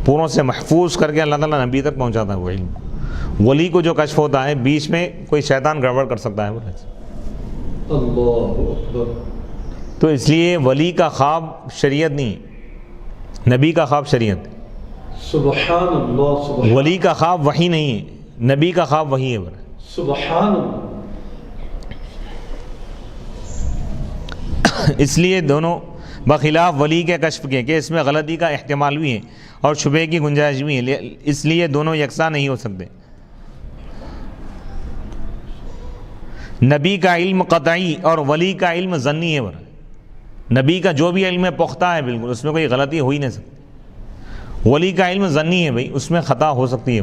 پوروں سے محفوظ کر کے اللہ تعالیٰ نبی تک پہنچاتا ہے وہ علم. ولی کو جو کشف ہوتا ہے بیچ میں کوئی شیطان گڑبڑ کر سکتا ہے. اللہ اکبر. تو اس لیے ولی کا خواب شریعت نہیں, نبی کا خواب شریعت. سبحان اللہ. ولی کا خواب وحی نہیں ہے, نبی کا خواب وہی ہے. سبحان اللہ. اس لیے دونوں بخلاف ولی کے کشف کے کہ اس میں غلطی کا احتمال بھی ہے اور شبہ کی گنجائش بھی ہے، اس لیے دونوں یکساں نہیں ہو سکتے. نبی کا علم قطعی اور ولی کا علم ظنی ہے. نبی کا جو بھی علم ہے پختہ ہے بالکل، اس میں کوئی غلطی ہو ہی نہیں سکتی. ولی کا علم ظنی ہے بھائی، اس میں خطا ہو سکتی ہے.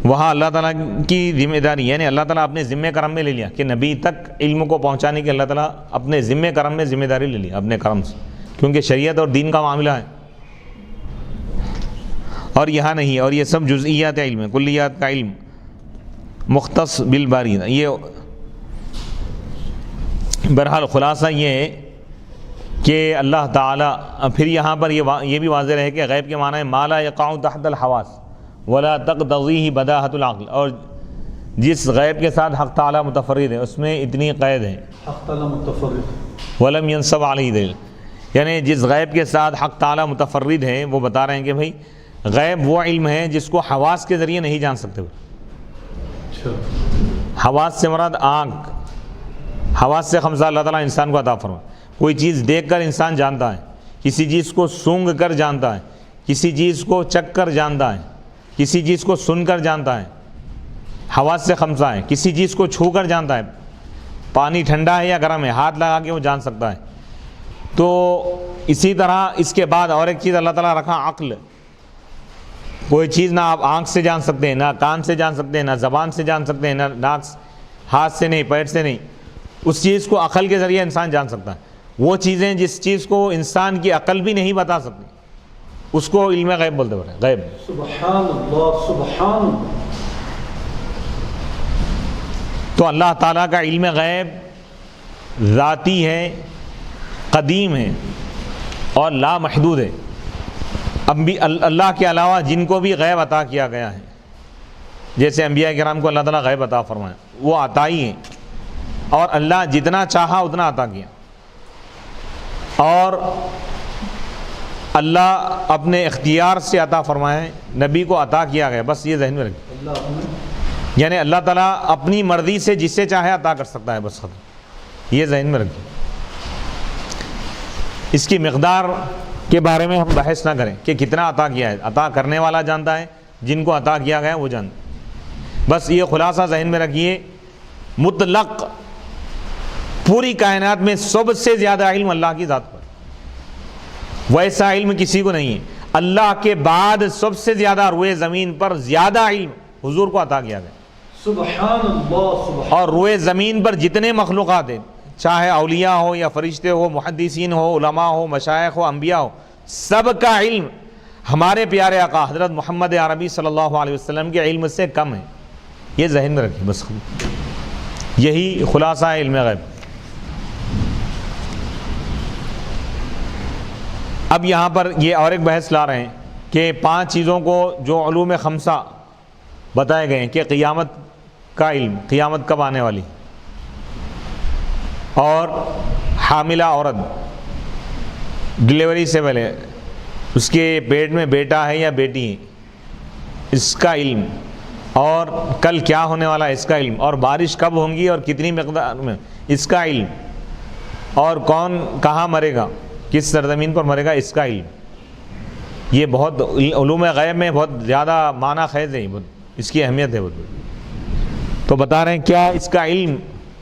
وہاں اللہ تعالیٰ کی ذمہ داری، یعنی اللہ تعالیٰ اپنے ذمہ کرم میں لے لیا کہ نبی تک علم کو پہنچانے کی اللہ تعالیٰ اپنے ذمہ کرم میں ذمہ داری لے لیا اپنے کرم سے، کیونکہ شریعت اور دین کا معاملہ ہے. اور یہاں نہیں، اور یہ سب جزئیات علم ہے، کلیات کا علم مختص بالباری. یہ بہرحال خلاصہ یہ ہے کہ اللہ تعالیٰ پھر یہاں پر یہ بھی واضح رہے کہ غیب کے معنی ہے ما لا یقع تحت الحواس ولا تقتضیہ بداہۃ العقل، اور جس غیب کے ساتھ حق تعالیٰ متفرد ہے اس میں اتنی قید ہے حق تعالیٰ متفرد ولم ینصب علیہ دلیل، یعنی جس غیب کے ساتھ حق تعالیٰ متفرد ہے وہ بتا رہے ہیں کہ بھائی غیب وہ علم ہے جس کو حواس کے ذریعے نہیں جان سکتے. حواس سے مراد آنکھ، حواس سے خمسہ اللہ تعالیٰ انسان کو عطا فرمائے. کوئی چیز دیکھ کر انسان جانتا ہے، کسی چیز کو سونگھ کر جانتا ہے، کسی چیز کو چکھ کر جانتا ہے، کسی چیز کو سن کر جانتا ہے. حواس سے خمسہ ہے. کسی چیز کو چھو کر جانتا ہے، پانی ٹھنڈا ہے یا گرم ہے ہاتھ لگا کے وہ جان سکتا ہے. تو اسی طرح اس کے بعد اور ایک چیز اللہ تعالیٰ رکھا عقل. کوئی چیز نہ آپ آنکھ سے جان سکتے ہیں، نہ کان سے جان سکتے ہیں، نہ زبان سے جان سکتے ہیں، نہ ناک ہاتھ سے نہیں، پیر سے نہیں. اس چیز کو عقل کے ذریعے انسان جان سکتا ہے. وہ چیزیں جس چیز کو انسان کی عقل بھی نہیں بتا سکتی اس کو علم غیب بولتے ہیں. غیب سبحان اللہ سبحان اللہ. تو اللہ تعالیٰ کا علم غیب ذاتی ہے، قدیم ہے اور لا محدود ہے. اب بھی اللہ کے علاوہ جن کو بھی غیب عطا کیا گیا ہے، جیسے انبیاء کرام کو اللہ تعالیٰ غیب عطا فرمایا، وہ عطائی ہیں اور اللہ جتنا چاہا اتنا عطا کیا. اور اللہ اپنے اختیار سے عطا فرمائے، نبی کو عطا کیا گیا، بس یہ ذہن میں رکھیں. یعنی اللہ تعالیٰ اپنی مرضی سے جس سے چاہے عطا کر سکتا ہے، بس ختم. یہ ذہن میں رکھیں. اس کی مقدار کے بارے میں ہم بحث نہ کریں کہ کتنا عطا کیا ہے، عطا کرنے والا جانتا ہے، جن کو عطا کیا گیا وہ جانتا ہے. بس یہ خلاصہ ذہن میں رکھیے، مطلق پوری کائنات میں سب سے زیادہ علم اللہ کی ذات پر، ویسا علم کسی کو نہیں ہے. اللہ کے بعد سب سے زیادہ روئے زمین پر زیادہ علم حضور کو عطا کیا گیا. سبحان اللہ سبحان. اور روئے زمین پر جتنے مخلوقات ہیں، چاہے اولیاء ہو یا فرشتے ہو، محدثین ہو، علماء ہو، مشائخ ہو، انبیاء ہو، سب کا علم ہمارے پیارے آقا حضرت محمد عربی صلی اللہ علیہ وسلم کے علم سے کم ہے. یہ ذہن میں رکھیں بس. یہی خلاصہ ہے علم غیب. اب یہاں پر یہ اور ایک بحث لا رہے ہیں کہ 5 چیزوں کو جو علوم خمسہ بتائے گئے ہیں کہ قیامت کا علم، قیامت کب آنے والی، اور حاملہ عورت ڈلیوری سے پہلے اس کے پیٹ میں بیٹا ہے یا بیٹی ہے اس کا علم، اور کل کیا ہونے والا ہے اس کا علم، اور بارش کب ہوں گی اور کتنی مقدار میں اس کا علم، اور کون کہاں مرے گا، کس سرزمین پر مرے گا اس کا علم. یہ بہت علوم غیب میں بہت زیادہ معنی خیز ہے، اس کی اہمیت ہے بہت. تو بتا رہے ہیں کیا اس کا علم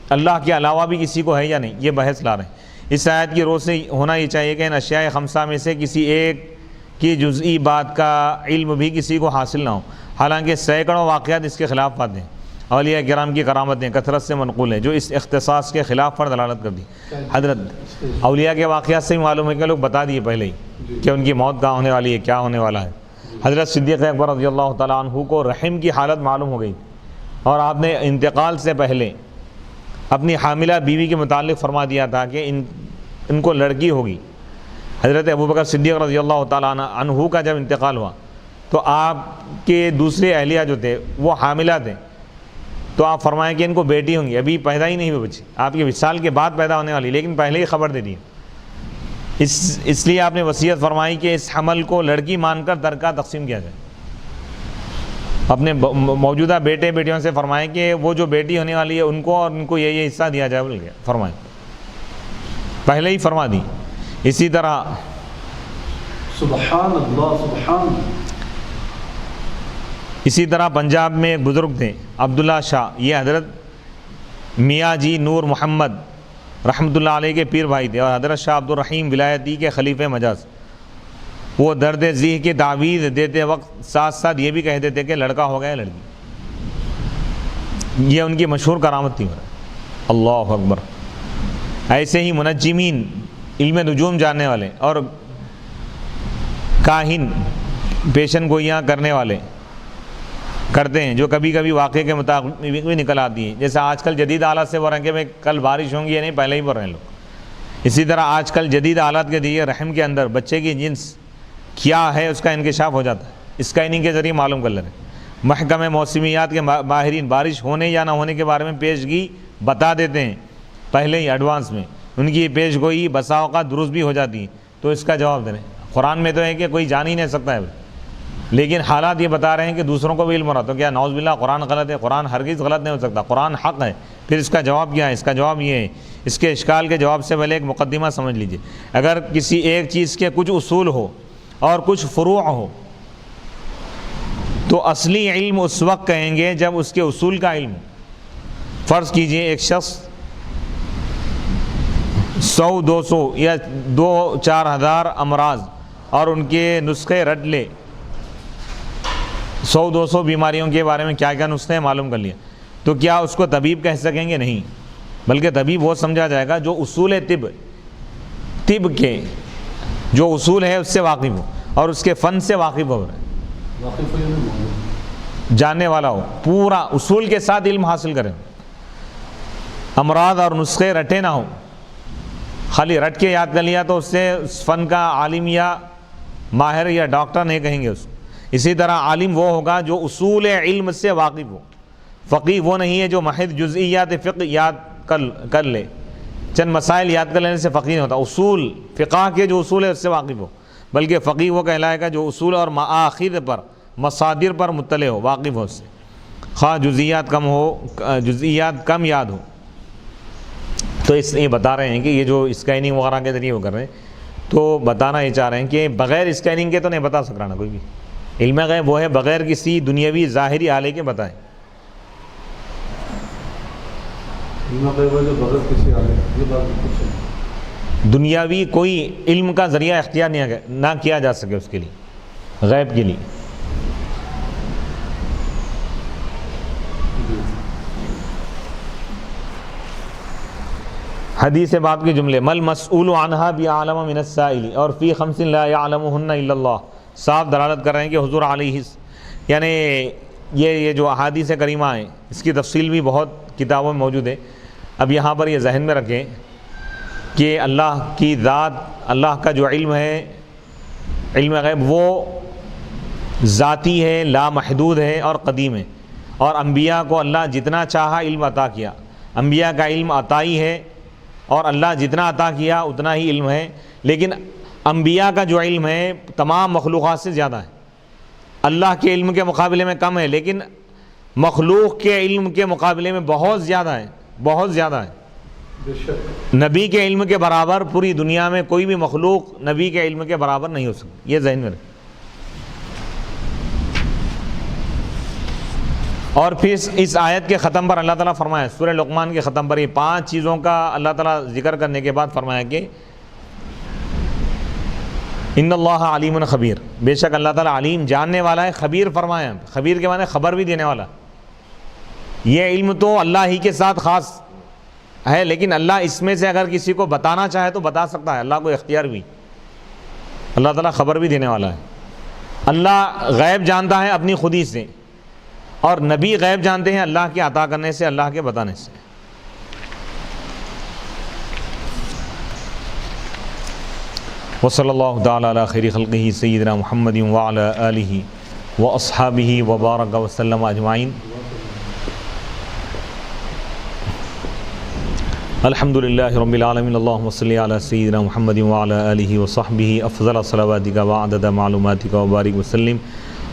اللہ کے علاوہ بھی کسی کو ہے یا نہیں، یہ بحث لا رہے ہیں. اس آیت کی روز سے ہونا یہ چاہیے کہ ان اشیاء خمسہ میں سے کسی ایک کی جزئی بات کا علم بھی کسی کو حاصل نہ ہو، حالانکہ سینکڑوں واقعات اس کے خلاف پاتے ہیں. اولیاء کرام کی کرامتیں کثرت سے منقول ہیں جو اس اختصاص کے خلاف پر دلالت کرتی. حضرت اولیاء کے واقعات سے معلوم ہے کہ لوگ بتا دیے پہلے ہی کہ ان کی موت کہاں ہونے والی ہے، کیا ہونے والا ہے. حضرت صدیق اکبر رضی اللہ تعالیٰ عنہ کو رحم کی حالت معلوم ہو گئی اور آپ نے انتقال سے پہلے اپنی حاملہ بیوی کے متعلق فرما دیا تھا کہ ان کو لڑکی ہوگی. حضرت ابوبکر صدیق رضی اللہ تعالیٰ عنہ کا جب انتقال ہوا تو آپ کے دوسرے اہلیہ جو تھے وہ حاملہ تھے، تو آپ فرمائیں کہ ان کو بیٹی ہوں گی، ابھی پیدا ہی نہیں ہوئی بچی، آپ کے وصال کے بعد پیدا ہونے والی، لیکن پہلے ہی خبر دے دی. اس لیے آپ نے وصیت فرمائی کہ اس حمل کو لڑکی مان کر ترکہ تقسیم کیا جائے. اپنے موجودہ بیٹے بیٹیوں سے فرمائیں کہ وہ جو بیٹی ہونے والی ہے ان کو اور ان کو یہ حصہ دیا جائے بول کے فرمائیں، پہلے ہی فرما دی۔ اسی طرح سبحان اللہ سبحان اللہ۔ اسی طرح پنجاب میں ایک بزرگ تھے عبداللہ شاہ، یہ حضرت میاں جی نور محمد رحمۃ اللہ علیہ کے پیر بھائی تھے، اور حضرت شاہ عبد الرحیم ولایتی کے خلیفہ مجاز۔ وہ درد ذیح کی تعویذ دیتے وقت ساتھ ساتھ یہ بھی کہتے تھے کہ لڑکا ہو گیا لڑکی، یہ ان کی مشہور کرامت تھی۔ اللہ اکبر۔ ایسے ہی منجمین، علم نجوم جاننے والے اور کاہن، پیشن گوئیاں کرنے والے کرتے ہیں، جو کبھی کبھی واقعے کے مطابق بھی نکل آتی ہیں، جیسے آج کل جدید آلات سے بول رہے ہیں کہ میں کل بارش ہوں گی یا نہیں، پہلے ہی بول رہے ہیں لوگ۔ اسی طرح آج کل جدید آلات کے ذریعے رحم کے اندر بچے کی جنس کیا ہے اس کا انکشاف ہو جاتا ہے، اسکیننگ کے ذریعے معلوم کر لے رہے ہیں۔ محکمہ موسمیات کے ماہرین بارش ہونے یا نہ ہونے کے بارے میں پیشگی بتا دیتے ہیں پہلے ہی ایڈوانس میں، ان کی پیش گوئی بسا اوقات درست بھی ہو جاتی ہے، تو اس کا جواب دیں۔ قرآن میں تو ہے کہ کوئی جان ہی نہیں سکتا ہے، لیکن حالات یہ بتا رہے ہیں کہ دوسروں کو بھی علم ہو رہا، تو کیا نعوذ باللہ قرآن غلط ہے؟ قرآن ہرگز غلط نہیں ہو سکتا، قرآن حق ہے۔ پھر اس کا جواب کیا ہے؟ اس کا جواب یہ ہے، اس کے اشکال کے جواب سے پہلے ایک مقدمہ سمجھ لیجئے۔ اگر کسی ایک چیز کے کچھ اصول ہو اور کچھ فروع ہو تو اصلی علم اس وقت کہیں گے جب اس کے اصول کا علم۔ فرض کیجئے ایک شخص 100 200 یا 2-4 ہزار امراض اور ان کے نسخے رٹ لے، 100-200 بیماریوں کے بارے میں کیا کیا نسخے معلوم کر لیا، تو کیا اس کو طبیب کہہ سکیں گے؟ نہیں، بلکہ طبیب وہ سمجھا جائے گا جو اصول طب کے جو اصول ہے اس سے واقف ہو اور اس کے فن سے واقف ہو رہے، واقف ہو یا نہیں؟ جاننے والا ہو، پورا اصول کے ساتھ علم حاصل کرے، امراض اور نسخے رٹے نہ ہو، خالی رٹ کے یاد کر لیا تو اس سے اس فن کا عالم یا ماہر یا ڈاکٹر نہیں کہیں گے اس کو۔ اسی طرح عالم وہ ہوگا جو اصول علم سے واقف ہو، فقیہ وہ نہیں ہے جو محض جزئیات فقہ یاد کر لے، چند مسائل یاد کر لینے سے فقیہ نہیں ہوتا، اصول فقہ کے جو اصول ہے اس سے واقف ہو، بلکہ فقیہ وہ کہلائے گا جو اصول اور مآخذ پر مصادر پر مطلع ہو، واقف ہو اس سے، خواہ جزئیات کم یاد ہو۔ تو اس یہ بتا رہے ہیں کہ یہ جو اسکیننگ وغیرہ کے ذریعے وہ کر رہے ہیں، تو بتانا یہ چاہ رہے ہیں کہ بغیر اسکیننگ کے تو نہیں بتا سک رہا نا کوئی بھی، علم غیب وہ ہے بغیر کسی دنیاوی ظاہری آلے کے بتائیں۔ دنیاوی کوئی علم کا ذریعہ اختیار نہ کیا جا سکے اس کے لیے، غیب کے لیے۔ حدیث باب کے جملے، مل مسئول عنہا بعالم من السائل، اور فی خمس لا یعلمہن الا اللہ، صاف دلالت کر رہے ہیں کہ حضور علیہ، یعنی یہ جو احادیث کریمہ ہیں اس کی تفصیل بھی بہت کتابوں میں موجود ہے۔ اب یہاں پر یہ ذہن میں رکھیں کہ اللہ کی ذات، اللہ کا جو علم ہے، علم غیب، وہ ذاتی ہے، لامحدود ہے اور قدیم ہے، اور انبیاء کو اللہ جتنا چاہا علم عطا کیا، انبیاء کا علم عطائی ہے اور اللہ جتنا عطا کیا اتنا ہی علم ہے، لیکن انبیاء کا جو علم ہے تمام مخلوقات سے زیادہ ہے، اللہ کے علم کے مقابلے میں کم ہے، لیکن مخلوق کے علم کے مقابلے میں بہت زیادہ ہے، بہت زیادہ ہے۔ نبی کے علم کے برابر پوری دنیا میں کوئی بھی مخلوق نبی کے علم کے برابر نہیں ہو سکتی، یہ ذہن میں رکھیں۔ اور پھر اس آیت کے ختم پر اللہ تعالیٰ فرمایا، سورہ لقمان کے ختم پر یہ 5 چیزوں کا اللہ تعالیٰ ذکر کرنے کے بعد فرمایا کہ ان اللہ علیم خبیر، بے شک اللہ تعالیٰ علیم جاننے والا ہے، خبیر فرمایا، خبیر کے معنی خبر بھی دینے والا۔ یہ علم تو اللہ ہی کے ساتھ خاص ہے، لیکن اللہ اس میں سے اگر کسی کو بتانا چاہے تو بتا سکتا ہے، اللہ کو اختیار بھی، اللہ تعالیٰ خبر بھی دینے والا ہے۔ اللہ غیب جانتا ہے اپنی خودی سے، اور نبی غیب جانتے ہیں اللہ کے عطا کرنے سے، اللہ کے بتانے سے۔ وصلی اللہ تعالی علی خیر خلقہ سیدنا محمد وعلی آلہ واصحابہ وبارک وسلم اجمعین۔ الحمدللہ رب العالمین، اللہم صلی علی سیدنا محمد وعلی آلہ وصحبہ افضل صلواتک وعدد معلوماتک وبارک وسلم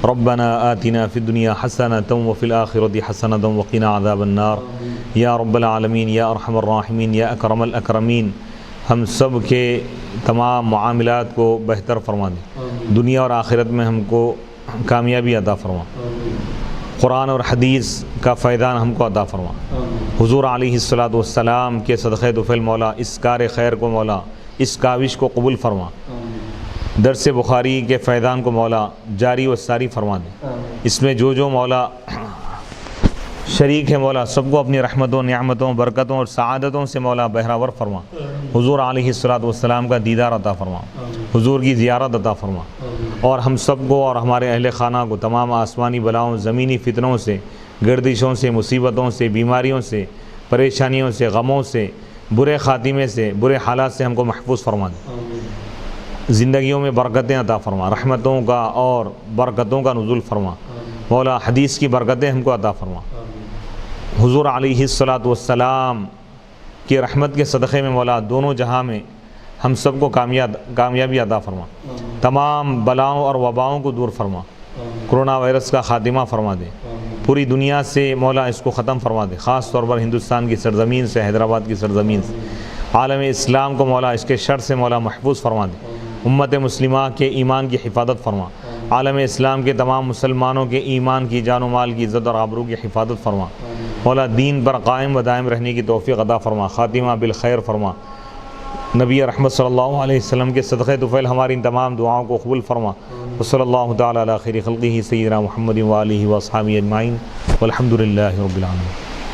ربنا آتنا فی الدنیا حسنۃ وفی الآخرۃ حسنۃ وقنا عذاب النار یا رب العالمین یا ارحم الراحمین یا اکرم الاکرمین. ہم سب کے تمام معاملات کو بہتر فرما دے، دنیا اور آخرت میں ہم کو کامیابی عطا فرما، قرآن اور حدیث کا فیضان ہم کو عطا فرما. حضور علیہ الصلاۃ والسلام کے صدقہ طفیل مولا اس کار خیر کو مولا اس کاوش کو قبول فرما. درس بخاری کے فیضان کو مولا جاری و ساری فرما دے. اس میں جو مولا شریک ہے مولا سب کو اپنی رحمتوں، نعمتوں، برکتوں اور سعادتوں سے مولا بہراور فرما. حضور علیہ الصلاۃ والسلام کا دیدار عطا فرما، حضور کی زیارت عطا فرما، اور ہم سب کو اور ہمارے اہل خانہ کو تمام آسمانی بلاؤں، زمینی فتنوں سے، گردشوں سے، مصیبتوں سے، بیماریوں سے، پریشانیوں سے، غموں سے، برے خاتمے سے، برے حالات سے ہم کو محفوظ فرما دے. زندگیوں میں برکتیں عطا فرما، رحمتوں کا اور برکتوں کا نزول فرما. مولا حدیث کی برکتیں ہم کو عطا فرما. حضور علیہ الصلاۃ والسلام کی رحمت کے صدقے میں مولا دونوں جہاں میں ہم سب کو کامیابی عطا فرما. تمام بلاؤں اور وباؤں کو دور فرما. کرونا وائرس کا خاتمہ فرما دے. پوری دنیا سے مولا اس کو ختم فرما دے، خاص طور پر ہندوستان کی سرزمین سے، حیدرآباد کی سرزمین سے. عالم اسلام کو مولا اس کے شر سے مولا محفوظ فرما دے. امت مسلمہ کے ایمان کی حفاظت فرما. عالم اسلام کے تمام مسلمانوں کے ایمان کی، جان و مال کی، عزت اور آبرو کی حفاظت فرما. مولا دین پر قائم و دائم رہنے کی توفیق عطا فرما. خاتمہ بالخیر فرما. نبی رحمت صلی اللہ علیہ وسلم کے صدقہ طفیل ہماری ان تمام دعاؤں کو قبول فرما. وصلی اللہ تعالی علی خیر خلقہ سیدنا محمد و آلہ و اصحابہ اجمعین والحمد للہ رب العالمین.